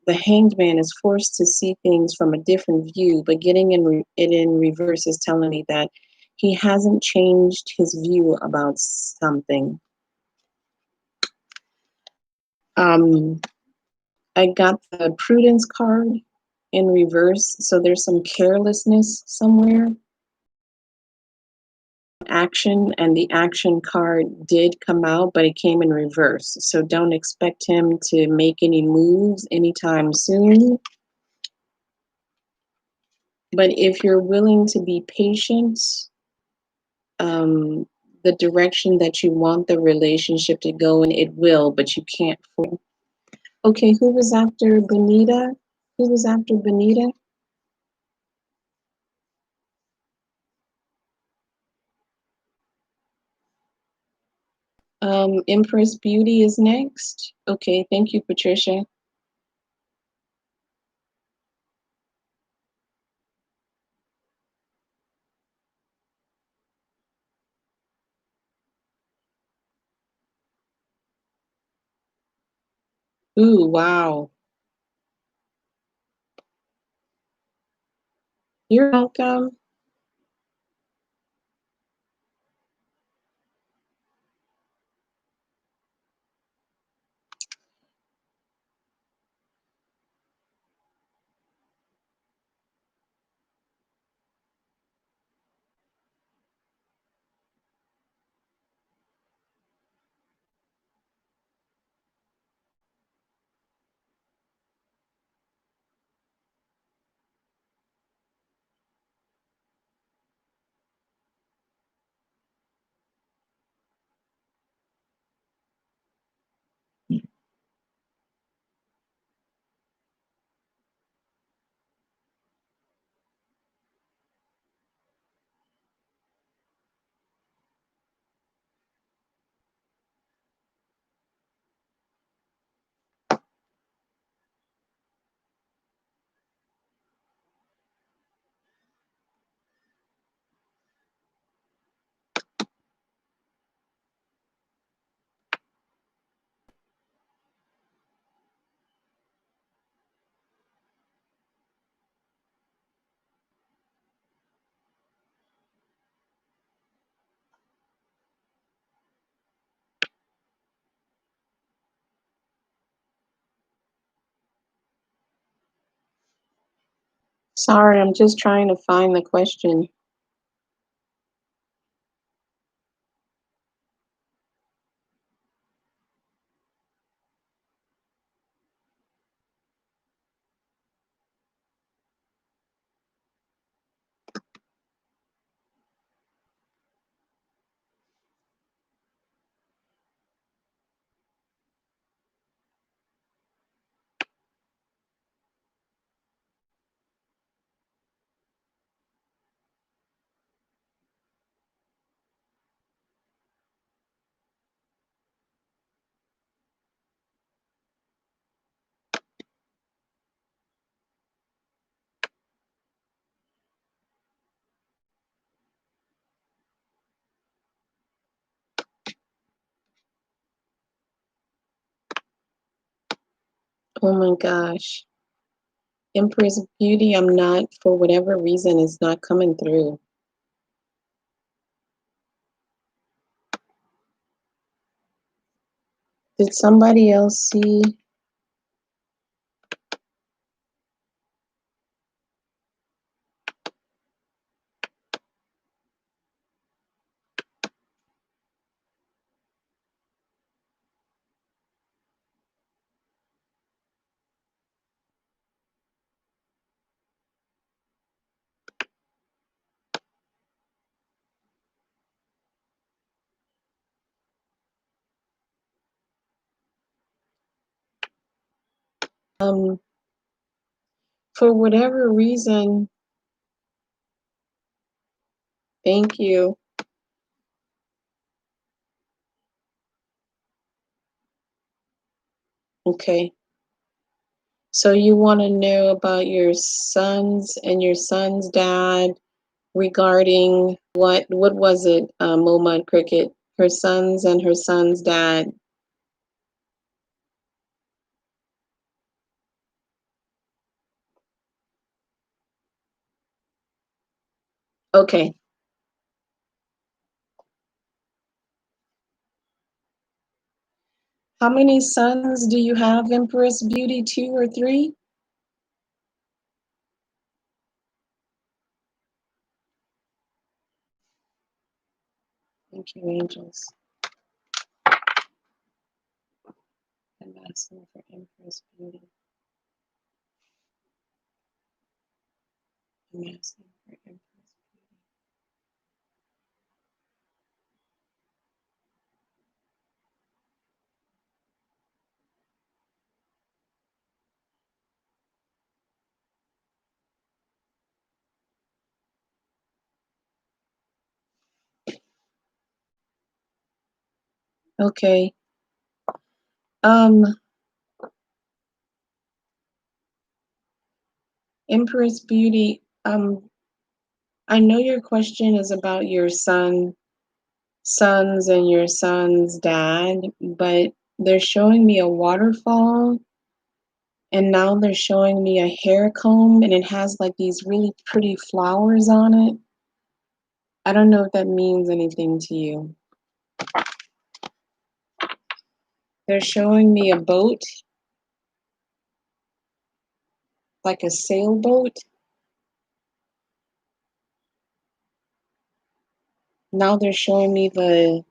hanged man is forced to see things from a different view. But getting it in reverse is telling me that he hasn't changed his view about something. I got the prudence card in reverse, so there's some carelessness somewhere. Action, and the action card did come out, but it came in reverse. So don't expect him to make any moves anytime soon. But if you're willing to be patient, the direction that you want the relationship to go in, it will, but you can't. Okay, who was after Benita? Who was after Benita? Empress Beauty is next. Okay, thank you, Patricia. Ooh, wow. You're welcome. Sorry, I'm just trying to find the question. Oh my gosh. Empress Beauty, I'm not, for whatever reason, is not coming through. Did somebody else see? Um, for whatever reason, thank you. Okay. So you want to know about your sons and your son's dad regarding what was it, Momad Cricket? Her sons and her son's dad. Okay. How many sons do you have, Empress Beauty? 2 or 3? Thank you, angels. I'm asking for Empress Beauty. I'm asking for Empress Beauty. Okay. Um, Empress Beauty, I know your question is about your sons and your son's dad, but they're showing me a waterfall, and now they're showing me a hair comb, and it has like these really pretty flowers on it. I don't know if that means anything to you. They're showing me a boat, like a sailboat. Now they're showing me the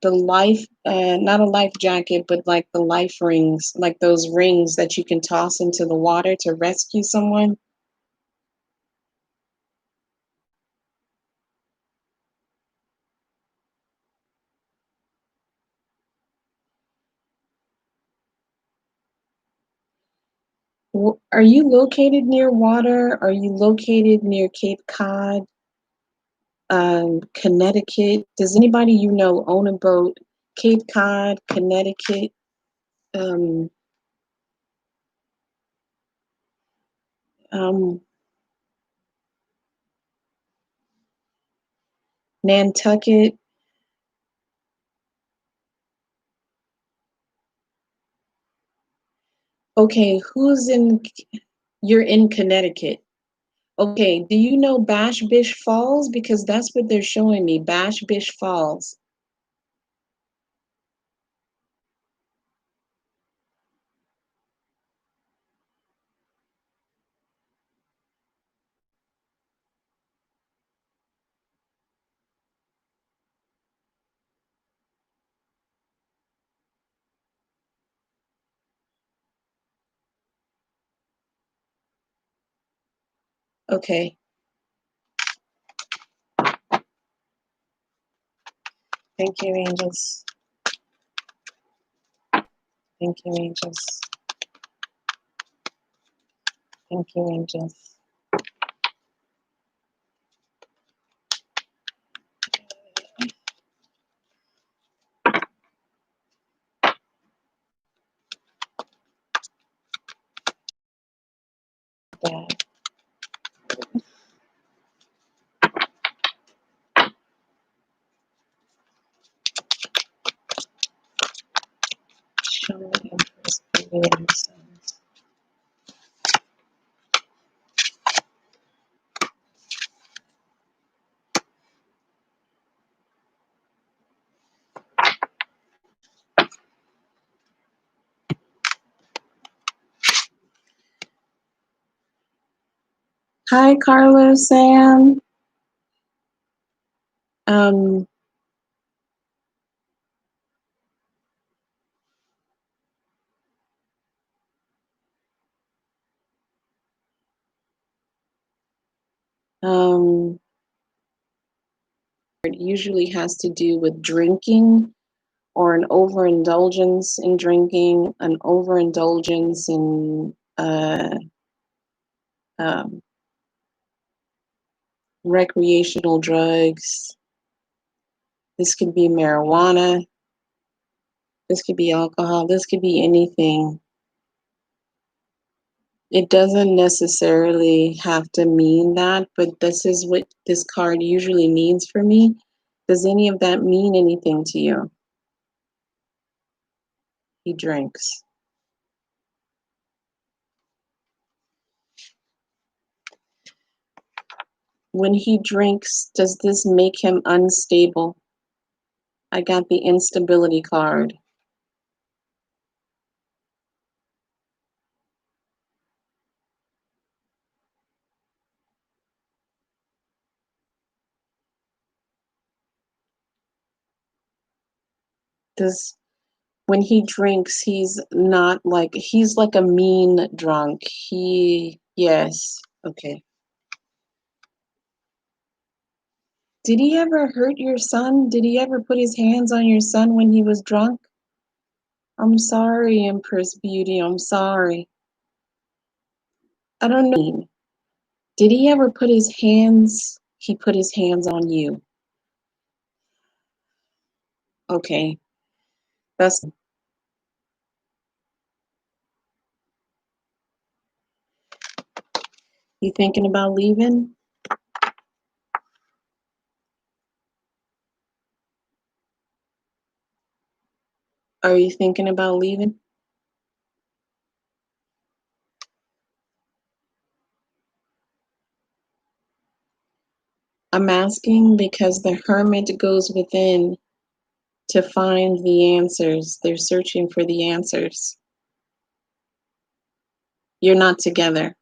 life, not a life jacket, but like the life rings, like those rings that you can toss into the water to rescue someone. Are you located near water? Are you located near Cape Cod, Connecticut? Does anybody you know own a boat? Cape Cod, Connecticut, um, um, Nantucket. Okay, you're in Connecticut. Okay, do you know Bash Bish Falls? Because that's what they're showing me, Bash Bish Falls. Okay. Thank you, angels. Thank you, angels. Thank you, angels. Dad. Show me Empress Beauty and the Sons. Hi, Carlos, Sam. Um, it usually has to do with drinking or an overindulgence in drinking, an overindulgence in um, recreational drugs. This could be marijuana. This could be alcohol. This could be anything. It doesn't necessarily have to mean that, but this is what this card usually means for me. Does any of that mean anything to you? He drinks. When he drinks, does this make him unstable? I got the instability card. Does when he drinks, he's like a mean drunk. Yes, okay. Did he ever hurt your son? Did he ever put his hands on your son when he was drunk? I'm sorry, Empress Beauty, I'm sorry. I don't know. Did he ever put his hands, he put his hands on you? Okay, that's, you thinking about leaving? Are you thinking about leaving? I'm asking because the hermit goes within to find the answers. They're searching for the answers. You're not together.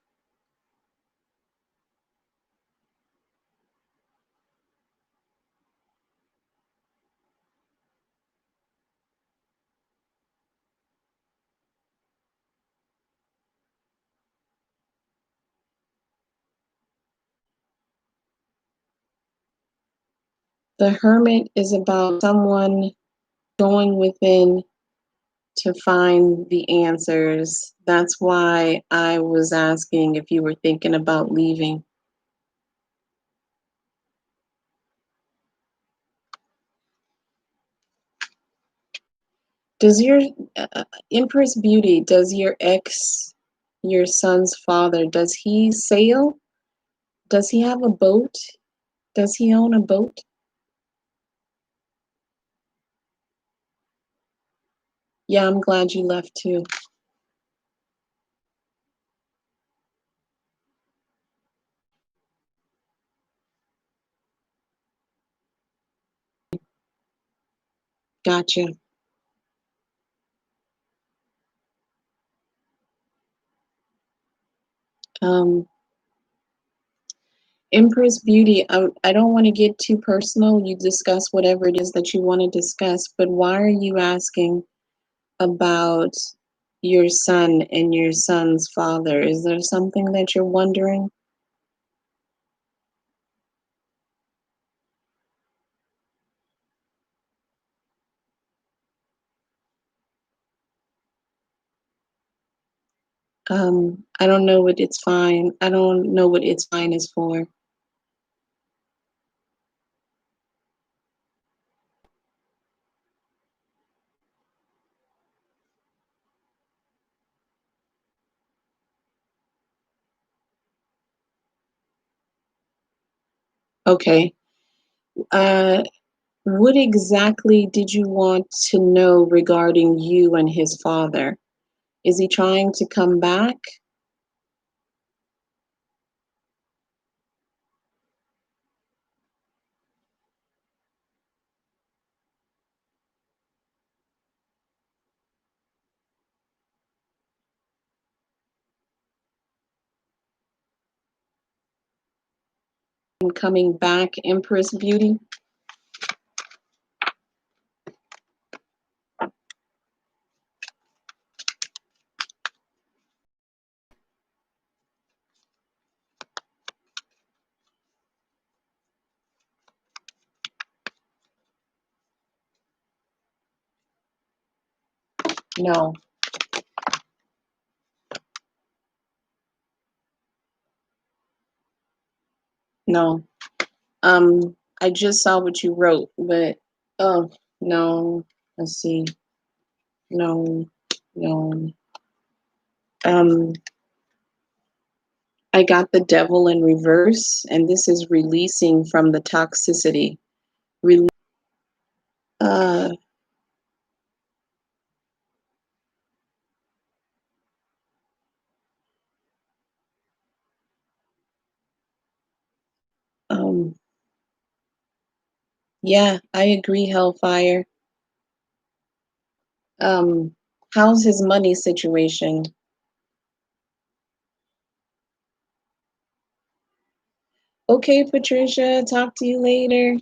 The hermit is about someone going within to find the answers. That's why I was asking if you were thinking about leaving. Does your Empress Beauty, does your ex, your son's father, does he sail? Does he have a boat? Does he own a boat? Yeah, I'm glad you left too. Gotcha. Um, Empress Beauty, I don't want to get too personal. You discuss whatever it is that you want to discuss, but why are you asking about your son and your son's father? Is there something that you're wondering? I don't know what it's fine. I don't know what it's fine is for. Okay. Uh, what exactly did you want to know regarding you and his father? Is he trying to come back? And coming back, Empress Beauty? No, no. I just saw what you wrote, but oh no. Let's see. No, no. Um, I got the devil in reverse, and this is releasing from the toxicity. Re- uh, um, yeah, I agree, Hellfire. Um, how's his money situation? Okay, Patricia, talk to you later.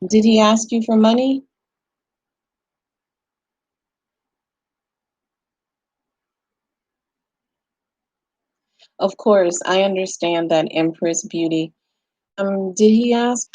Did he ask you for money? Of course, I understand that, Empress Beauty. Did he ask?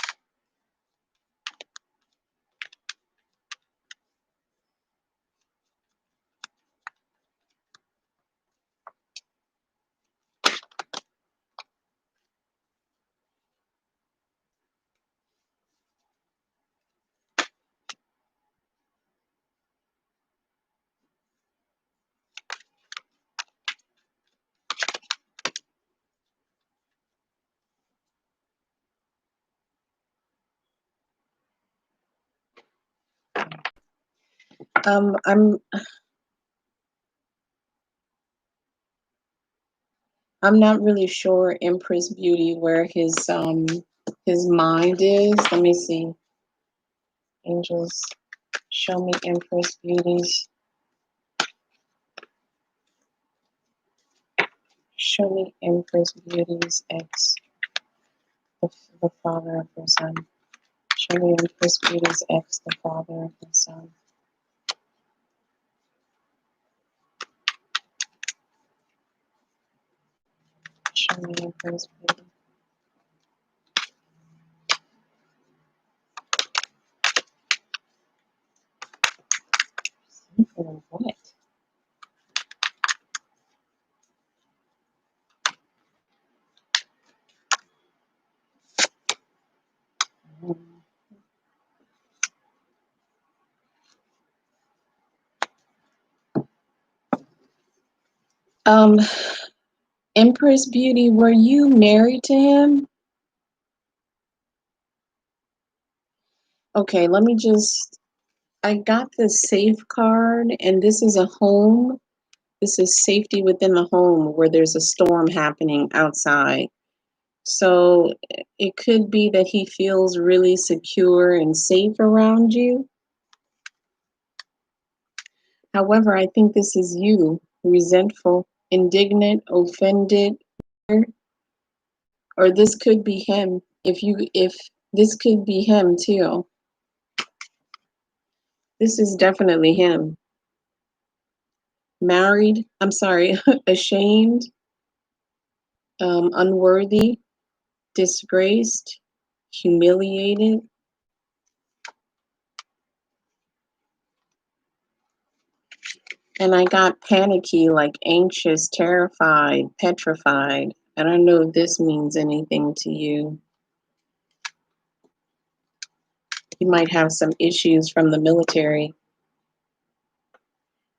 Um, I'm I'm not really sure, Empress Beauty, where his mind is. Let me see. Angels, show me Empress Beauties. Show me Empress Beauty's ex, the father of her son. Show me Empress Beauty's ex, the father of her son. Show me Empress Beauty. Or what? Um, Empress Beauty, were you married to him? Okay, let me just. I got the safe card, and this is a home. This is safety within the home where there's a storm happening outside. So it could be that he feels really secure and safe around you. However, I think this is you, resentful, indignant, offended, or this could be him. If this could be him too. This is definitely him. Married, I'm sorry, ashamed, unworthy, disgraced, humiliated. And I got panicky, like anxious, terrified, petrified. I don't know if this means anything to you. You might have some issues from the military.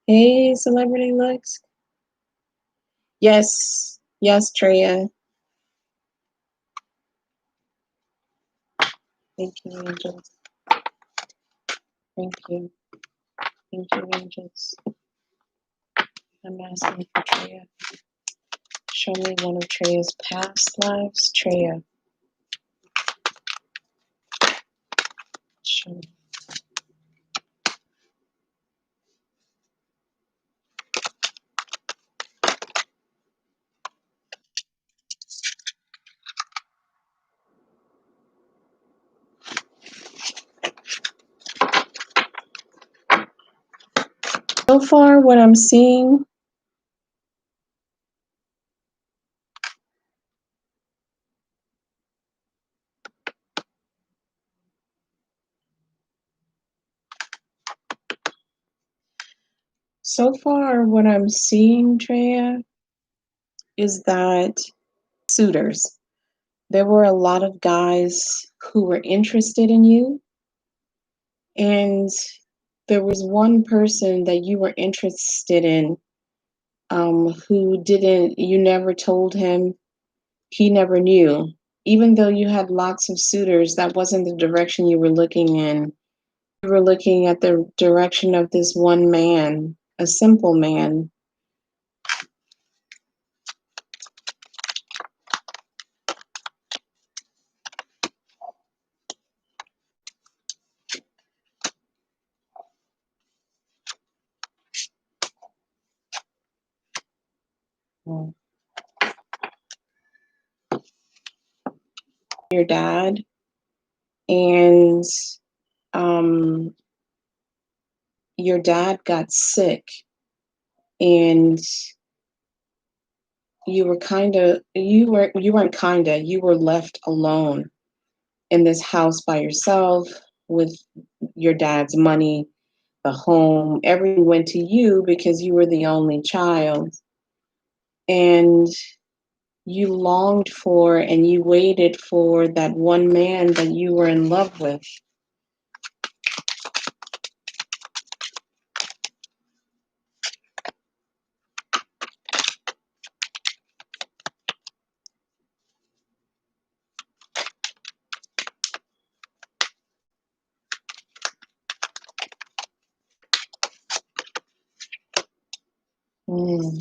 Hey, Celebrity Lux. Yes, yes, Treya. Thank you, angels. Thank you. Thank you, angels. I'm asking for Treya. Show me one of Treya's past lives. Treya. Show me. So far, what I'm seeing, Treya, is that suitors. There were a lot of guys who were interested in you, and there was one person that you were interested in, who didn't, you never told him, he never knew. Even though you had lots of suitors, that wasn't the direction you were looking in. You were looking at the direction of this one man, a simple man. Your dad, and um, your dad got sick, and you were you were left alone in this house by yourself with your dad's money, the home, everything went to you because you were the only child. And you longed for and you waited for that one man that you were in love with. Mm.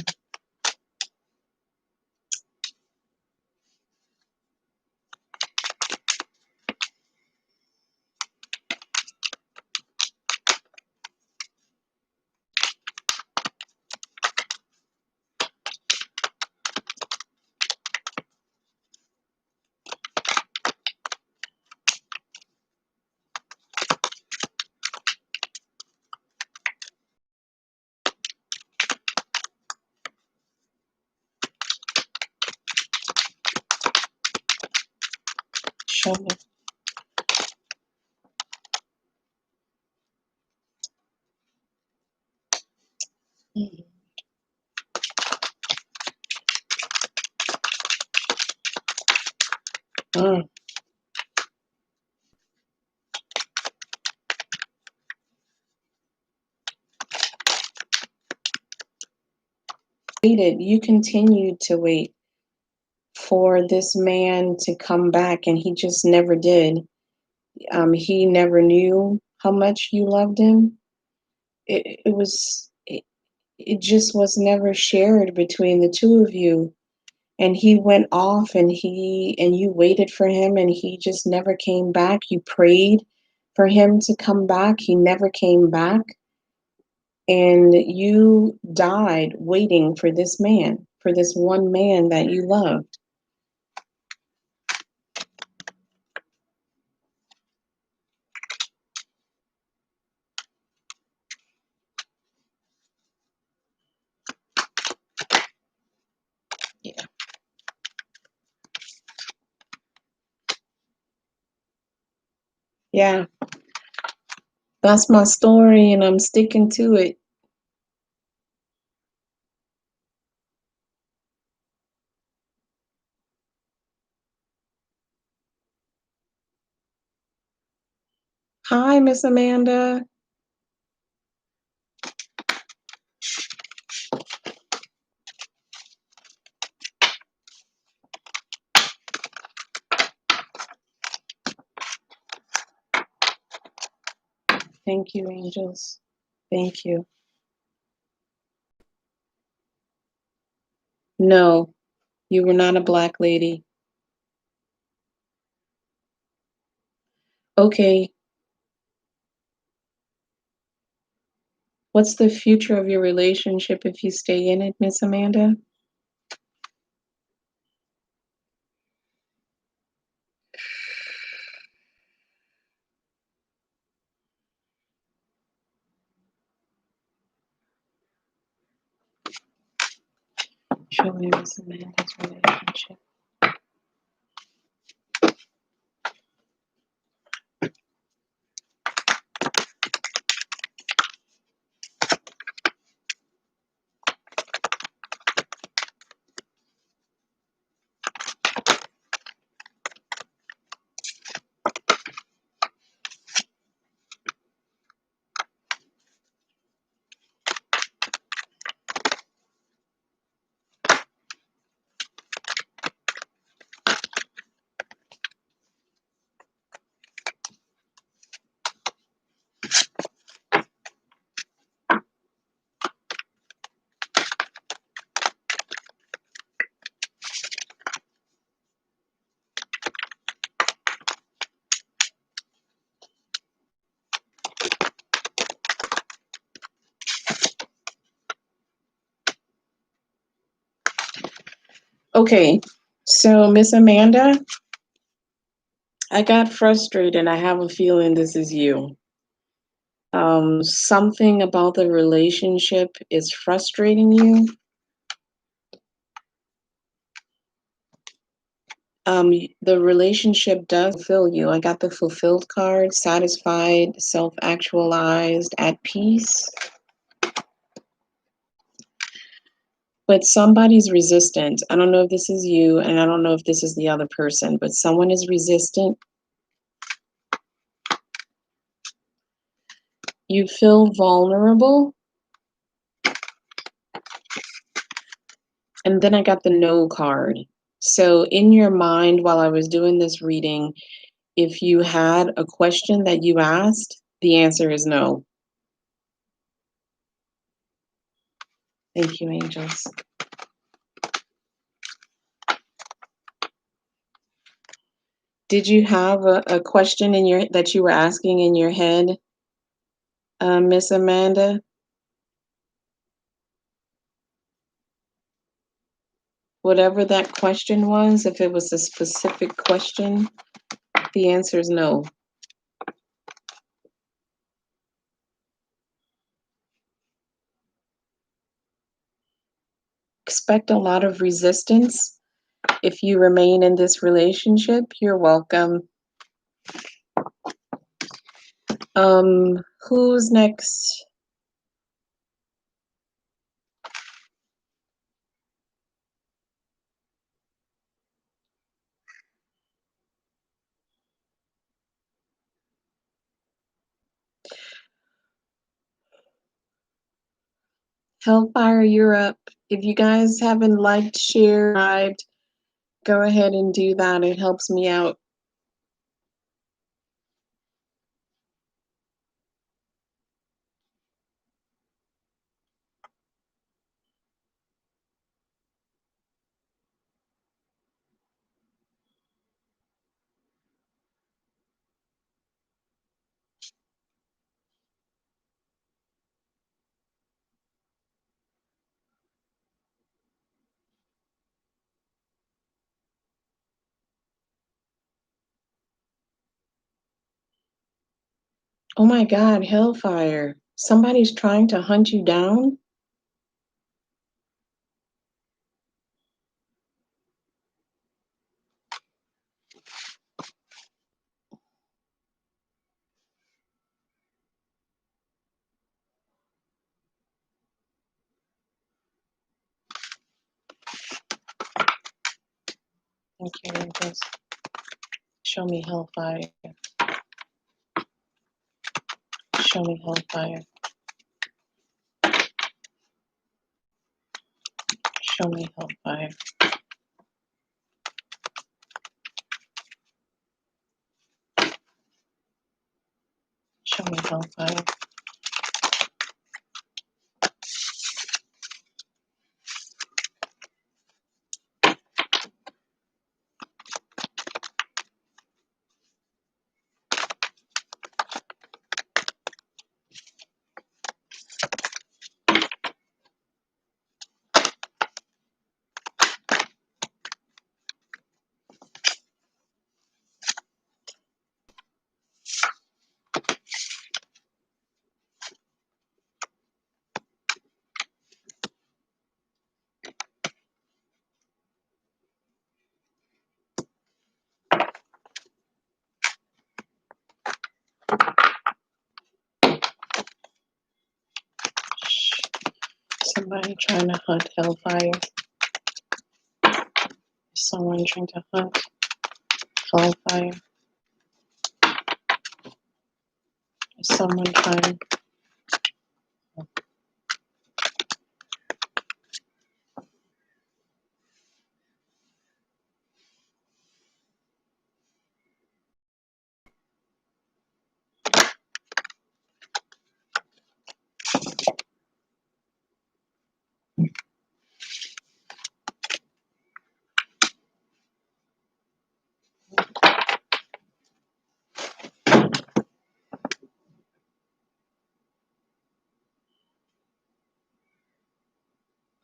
Show me. Mm. Mm. You continued to wait for this man to come back, and he just never did. He never knew how much you loved him. It just was never shared between the two of you. And he went off, and you waited for him, and he just never came back. You prayed for him to come back. He never came back. And you died waiting for this man, for this one man that you loved. Yeah, that's my story, and I'm sticking to it. Hi, Miss Amanda. Thank you, angels. Thank you. No, you were not a black lady. Okay, what's the future of your relationship if you stay in it, Miss Amanda? Show me Miss Amanda's relationship. Okay, so Miss Amanda, I got frustrated. I have a feeling this is you. Something about the relationship is frustrating you. The relationship does fulfill you. I got the fulfilled card, satisfied, self-actualized, at peace. But somebody's resistant. I don't know if this is you, and I don't know if this is the other person, but someone is resistant. You feel vulnerable. And then I got the no card. So in your mind, while I was doing this reading, if you had a question that you asked, the answer is no. Thank you, angels. Did you have a question in your that you were asking in your head, Miss Amanda? Whatever that question was, if it was a specific question, the answer is no. Expect a lot of resistance if you remain in this relationship. You're welcome. Who's next? Hellfire, you're up. If you guys haven't liked, shared, subscribed, go ahead and do that. It helps me out. Oh my God, Hellfire. Somebody's trying to hunt you down? Okay, just show me hellfire. Show me hellfire. Show me hellfire. Show me hellfire. Somebody trying to hunt hellfire. Someone trying to hunt hellfire. Someone trying.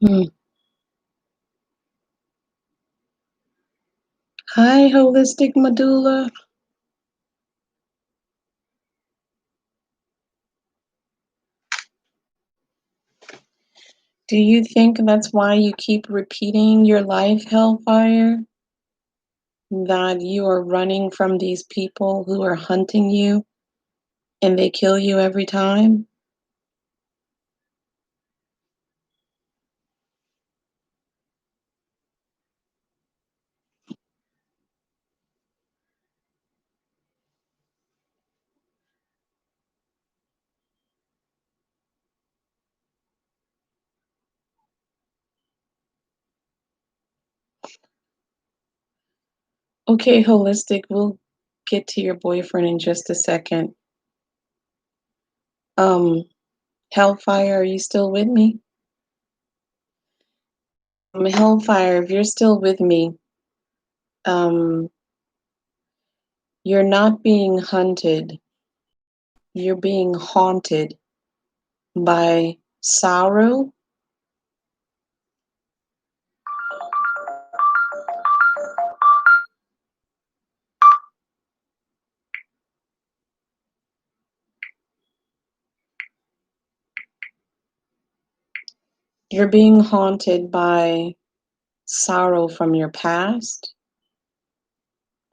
Hmm. Hi, holistic medulla. Do you think that's why you keep repeating your life, hellfire? That you are running from these people who are hunting you and they kill you every time? Okay, holistic, we'll get to your boyfriend in just a second. Um, Hellfire, are you still with me? Hellfire, if you're still with me, um, you're not being hunted. You're being haunted by sorrow. You're being haunted by sorrow from your past.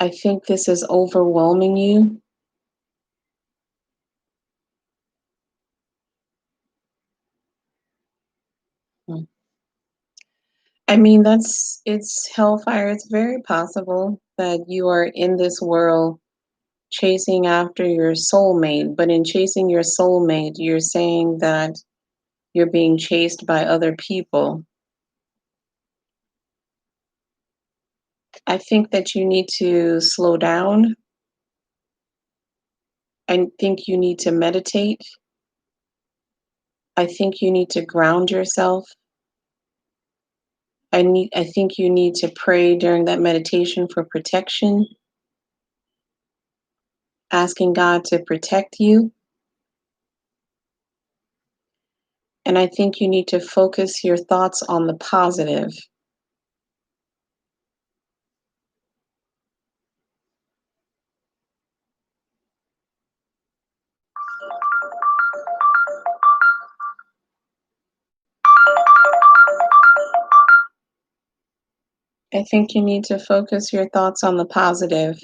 I think this is overwhelming you. Hmm. I mean, it's hellfire. It's very possible that you are in this world chasing after your soulmate, but in chasing your soulmate, you're saying that you're being chased by other people. I think that you need to slow down. I think you need to meditate. I think you need to ground yourself. I think you need to pray during that meditation for protection, asking God to protect you. And I think you need to focus your thoughts on the positive. I think you need to focus your thoughts on the positive.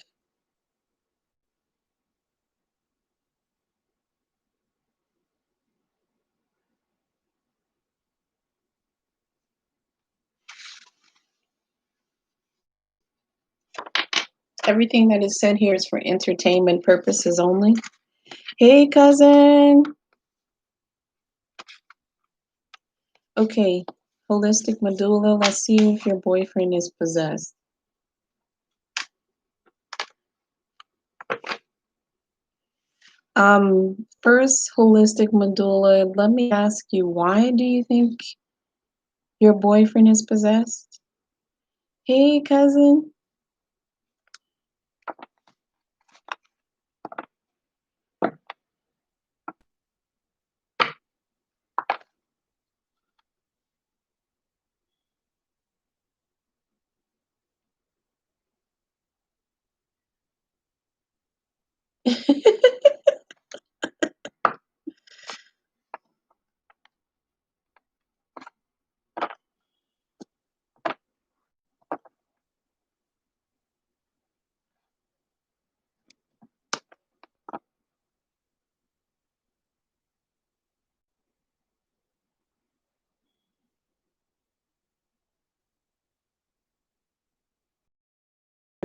Everything that is said here is for entertainment purposes only. Hey, cousin. Okay, holistic medulla. Let's see if your boyfriend is possessed. First, holistic medulla. Let me ask you, why do you think your boyfriend is possessed? Hey, cousin.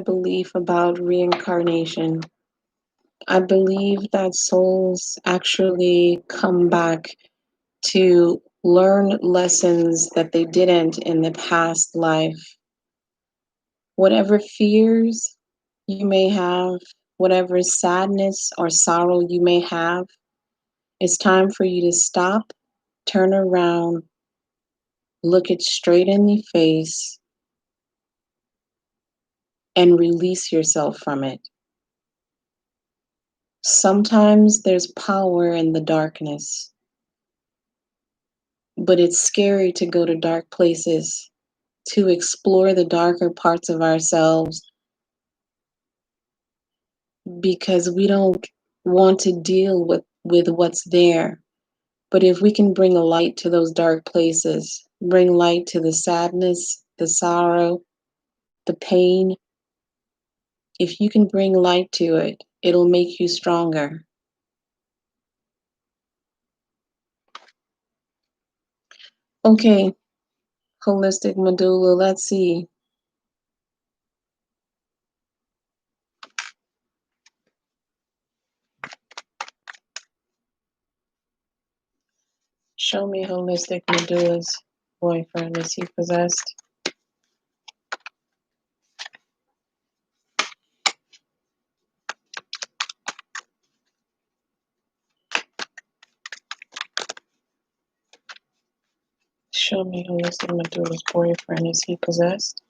Belief about reincarnation. I believe that souls actually come back to learn lessons that they didn't in the past life. Whatever fears you may have, whatever sadness or sorrow you may have, it's time for you to stop, turn around, look it straight in the face, and release yourself from it. Sometimes there's power in the darkness, but it's scary to go to dark places, to explore the darker parts of ourselves, because we don't want to deal with what's there. But if we can bring a light to those dark places, bring light to the sadness, the sorrow, the pain, if you can bring light to it, it'll make you stronger. Okay, holistic medulla, let's see. Show me holistic medulla's boyfriend. Is he possessed? Show me holistic medulla's boyfriend. Is he possessed?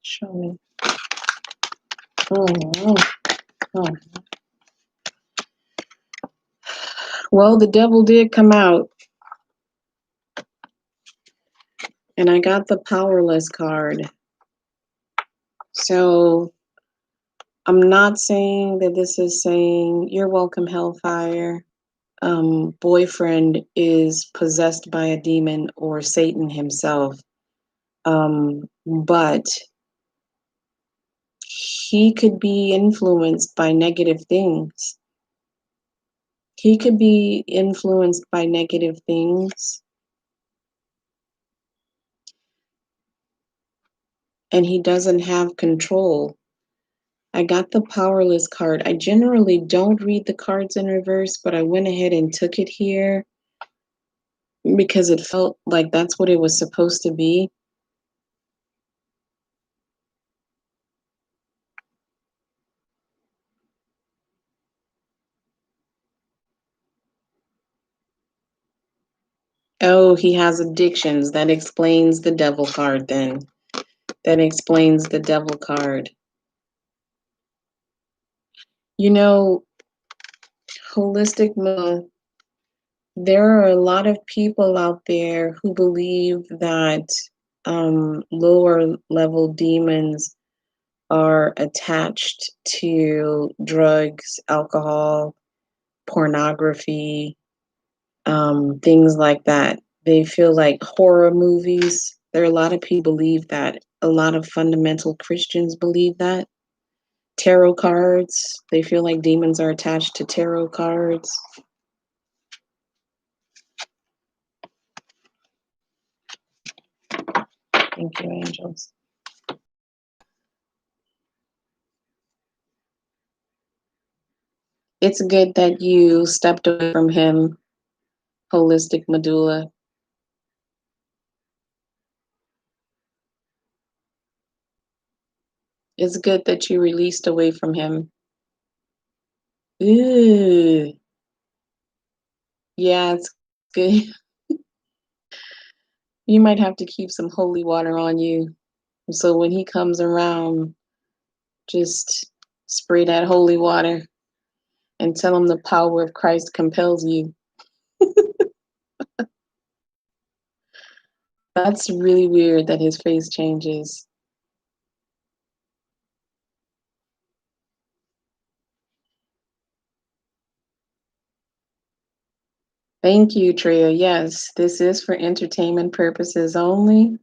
Show me. Oh, oh. Well, the devil did come out, and I got the powerless card. So I'm not saying that this is saying you're welcome, Hellfire. Boyfriend is possessed by a demon or Satan himself. But he could be influenced by negative things. He could be influenced by negative things, and he doesn't have control. I got the powerless card. I generally don't read the cards in reverse, but I went ahead and took it here because it felt like that's what it was supposed to be. Oh, he has addictions. That explains the devil card then. That explains the devil card. You know, holistic, there are a lot of people out there who believe that lower level demons are attached to drugs, alcohol, pornography, things like that. They feel like horror movies. There are a lot of people believe that. A lot of fundamental Christians believe that. Tarot cards, they feel like demons are attached to tarot cards. Thank you, angels. It's good that you stepped away from him, holistic medulla. It's good that you released away from him. Ooh. Yeah, it's good. You might have to keep some holy water on you. So when he comes around, just spray that holy water and tell him the power of Christ compels you. That's really weird that his face changes. Thank you, Tria. Yes, this is for entertainment purposes only,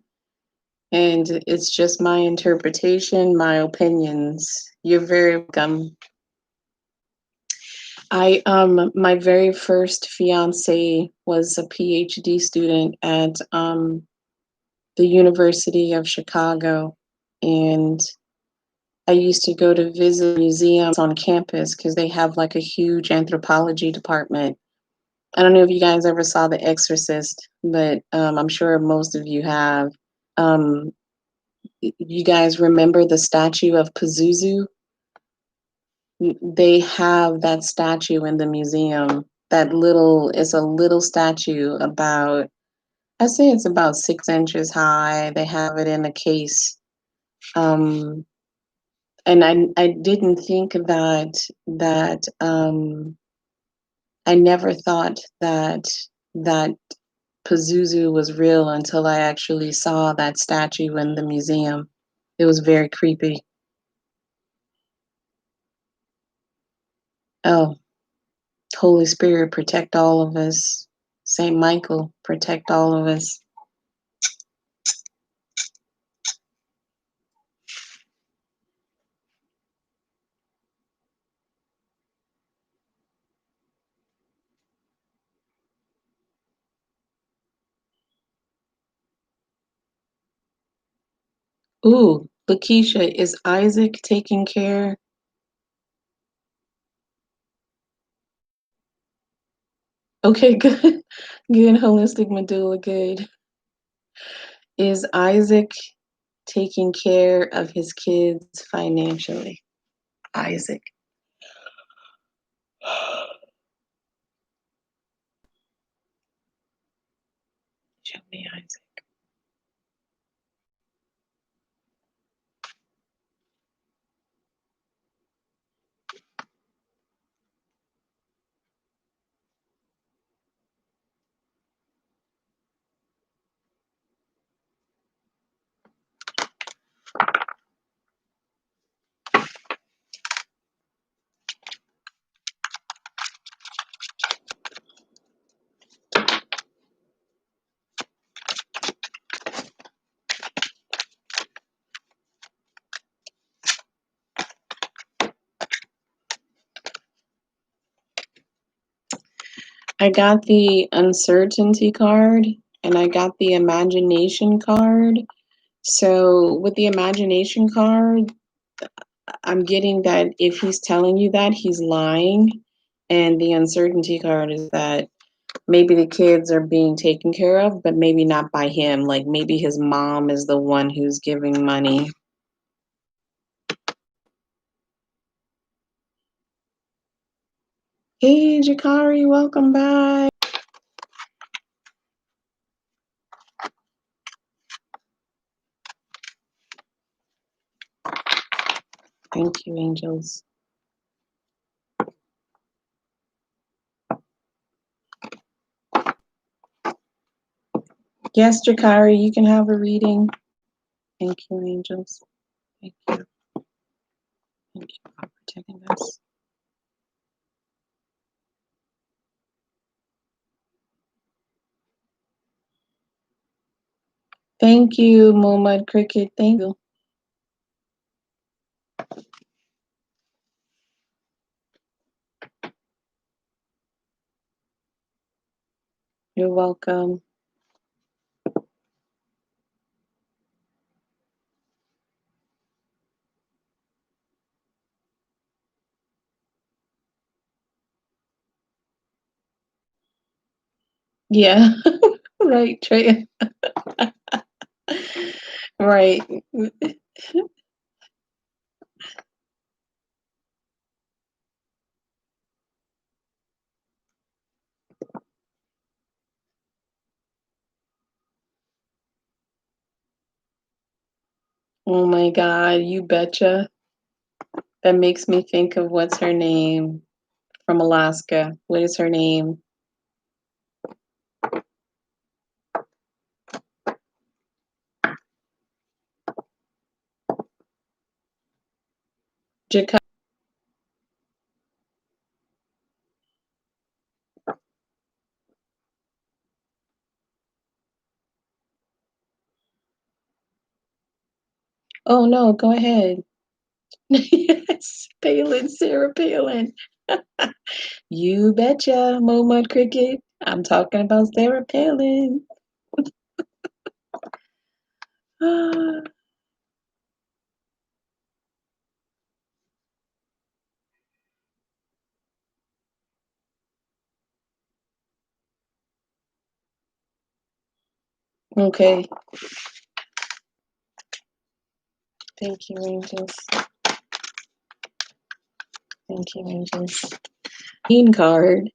and it's just my interpretation, my opinions. You're very welcome. My very first fiance was a PhD student at the University of Chicago, and I used to go to visit museums on campus because they have like a huge anthropology department. I don't know if you guys ever saw The Exorcist, but I'm sure most of you have. Um, you guys remember the statue of Pazuzu? They have that statue in the museum. It's a little statue about, I say it's about 6 inches high. They have it in a case. Um, and I didn't think that I never thought that Pazuzu was real until I actually saw that statue in the museum. It was very creepy. Oh, Holy Spirit, protect all of us. Saint Michael, protect all of us. Ooh, Lakeisha, is Isaac taking care? Okay, good. Good, holistic medulla, good. Is Isaac taking care of his kids financially? Isaac. Show me Isaac. I got the uncertainty card and I got the imagination card. So with the imagination card, I'm getting that if he's telling you that, he's lying. And the uncertainty card is that maybe the kids are being taken care of, but maybe not by him. Like maybe his mom is the one who's giving money. Hey, Jakari, welcome back. Thank you, angels. Yes, Jakari, you can have a reading. Thank you, angels. Thank you. Thank you for protecting us. Thank you, Momad Cricket. Thank you. You're welcome. Yeah, right, Trey. Right. Oh my God, you betcha. That makes me think of what's her name from Alaska. What is her name? Jaka. Oh no, go ahead. Yes, Palin, Sarah Palin. You betcha, Momad Cricket. I'm talking about Sarah Palin. Okay. Thank you, angels. Thank you, angels. Gain card.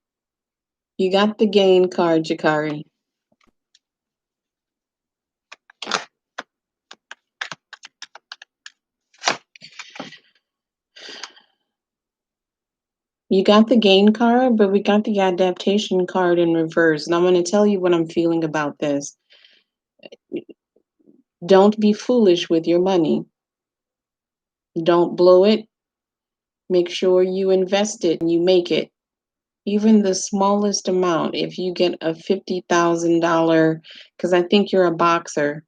You got the gain card, Jakari. You got the gain card, but we got the adaptation card in reverse. And I'm going to tell you what I'm feeling about this. Don't be foolish with your money. Don't blow it. Make sure you invest it and you make it. Even the smallest amount, if you get a $50,000, because I think you're a boxer,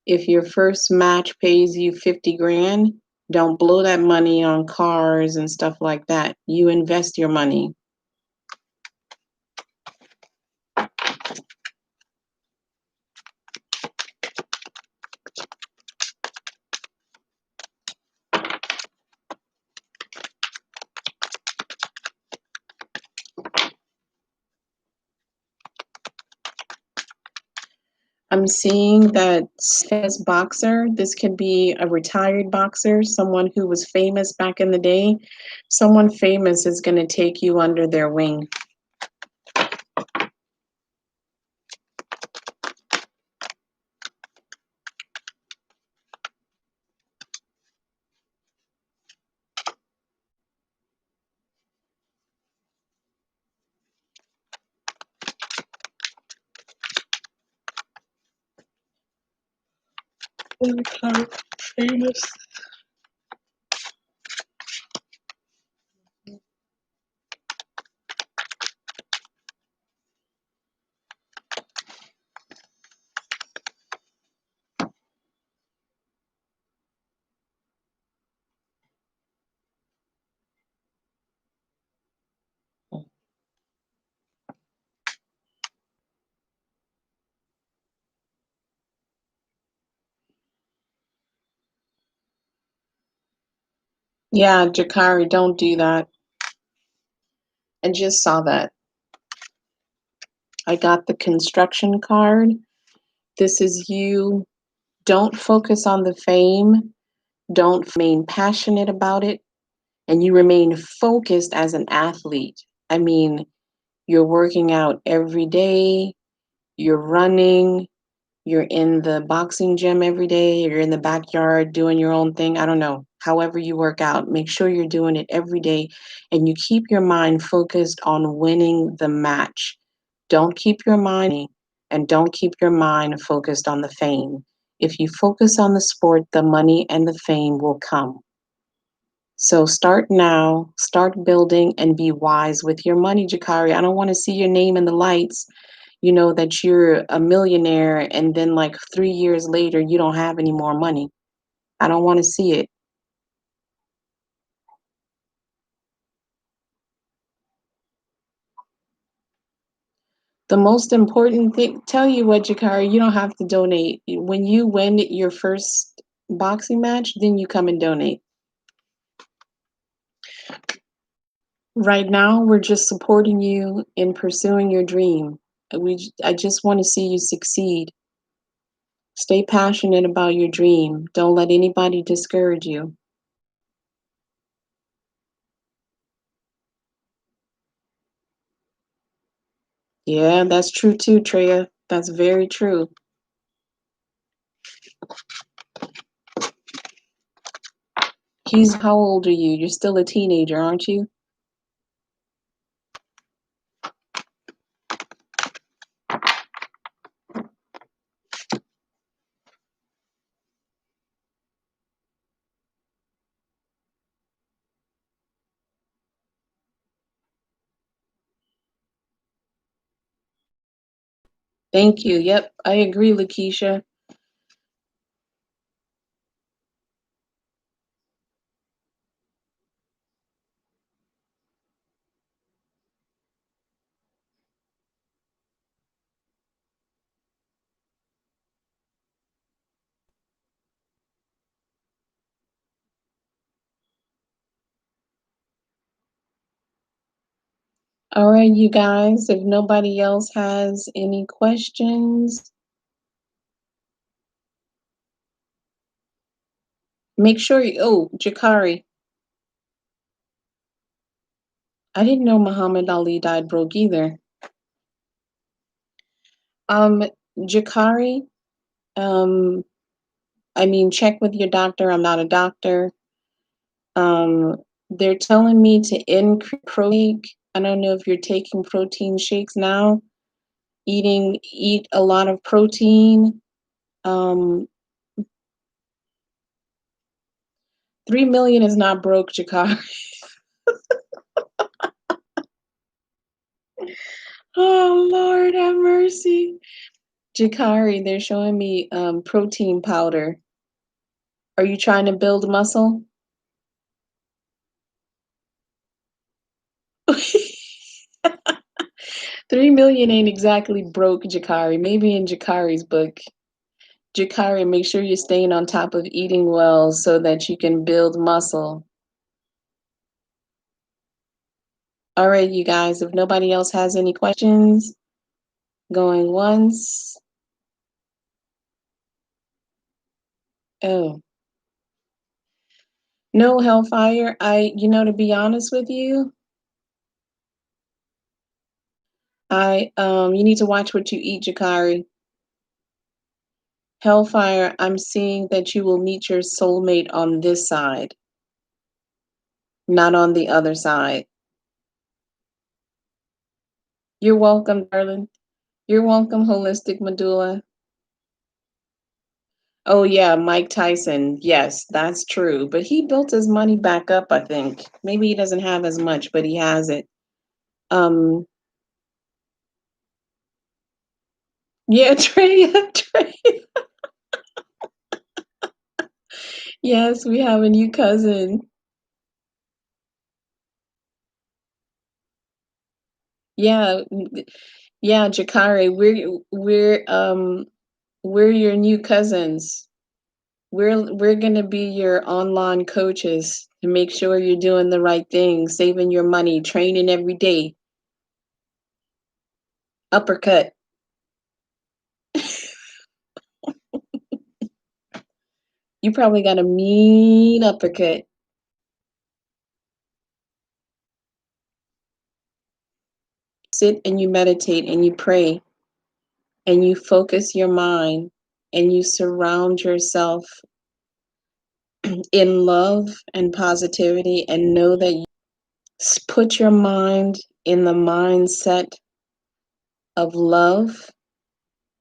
if your first match pays you 50 grand, don't blow that money on cars and stuff like that. You invest your money. I'm seeing that this boxer, this could be a retired boxer, someone who was famous back in the day. Someone famous is going to take you under their wing. Famous. Yeah, Jakari, don't do that. I just saw that. I got the construction card. This is you. Don't focus on the fame. Don't remain passionate about it. And you remain focused as an athlete. I mean, you're working out every day, you're running, you're in the boxing gym every day, you're in the backyard doing your own thing. I don't know. However, you work out, make sure you're doing it every day and you keep your mind focused on winning the match. Don't keep your mind and don't keep your mind focused on the fame. If you focus on the sport, the money and the fame will come. So start now, start building and be wise with your money, Jakari. I don't want to see your name in the lights. you know, that you're a millionaire and then like 3 years later you don't have any more money. I don't want to see it. The most important thing, tell you what, Jakari, you don't have to donate. When you win your first boxing match, then you come and donate. Right now, we're just supporting you in pursuing your dream. I just want to see you succeed. Stay passionate about your dream. Don't let anybody discourage you. Yeah, that's true too, Treya. That's very true. How old are you? You're still a teenager, aren't you? Thank you. Yep, I agree, Lakeisha. All right, you guys, if nobody else has any questions, make sure Jakari, I didn't know Muhammad Ali died broke either. Um, Jakari, um, I mean, check with your doctor. I'm not a doctor. They're telling me to increase protein. I don't know if you're taking protein shakes now. Eat a lot of protein. Um, 3 million is not broke, Jakari. Oh Lord, have mercy. Jakari, they're showing me protein powder. Are you trying to build muscle? 3 million ain't exactly broke, Jakari. Maybe in Jakari's book. Jakari, make sure you're staying on top of eating well so that you can build muscle. All right, you guys, if nobody else has any questions, going once. Oh, no, Hellfire. To be honest with you, you need to watch what you eat, Jakari. Hellfire, I'm seeing that you will meet your soulmate on this side, not on the other side. You're welcome, darling. You're welcome, Holistic Medulla. Oh, yeah, Mike Tyson. Yes, that's true. But he built his money back up, I think. Maybe he doesn't have as much, but he has it. Yeah, Trey. Trey. Yes, we have a new cousin. Yeah, yeah, Jakari. We're your new cousins. We're gonna be your online coaches to make sure you're doing the right thing, saving your money, training every day. Uppercut. You probably got a mean uppercut. Sit and you meditate and you pray and you focus your mind and you surround yourself in love and positivity and know that you put your mind in the mindset of love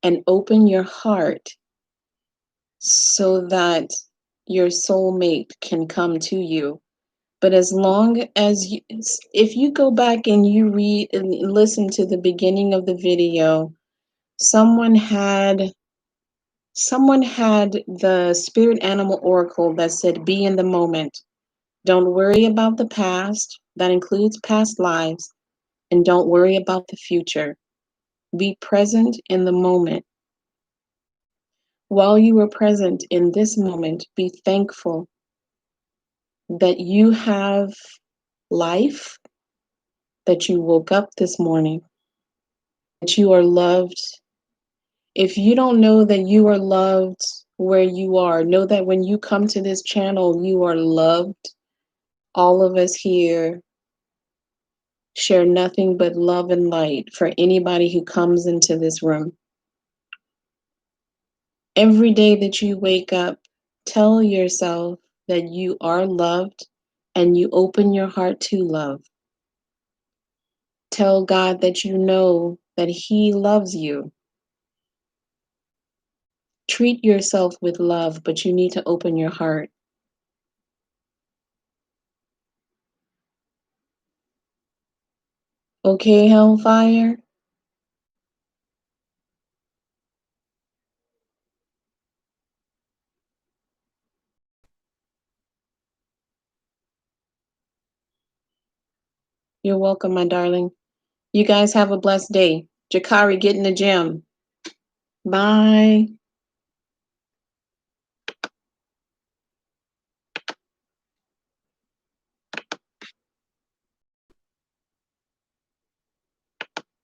and open your heart so that your soulmate can come to you. But as long as if you go back and you read and listen to the beginning of the video, Someone had someone had the spirit animal oracle that said, be in the moment. Don't worry about the past. That includes past lives. And don't worry about the future. Be present in the moment. While you are present in this moment, be thankful that you have life, that you woke up this morning, that you are loved. If you don't know that you are loved where you are, know that when you come to this channel, you are loved. All of us here share nothing but love and light for anybody who comes into this room. Every day that you wake up, tell yourself that you are loved and you open your heart to love. Tell God that you know that He loves you. Treat yourself with love, but you need to open your heart. Okay, Hellfire? You're welcome, my darling. You guys have a blessed day. Jakari, get in the gym. Bye.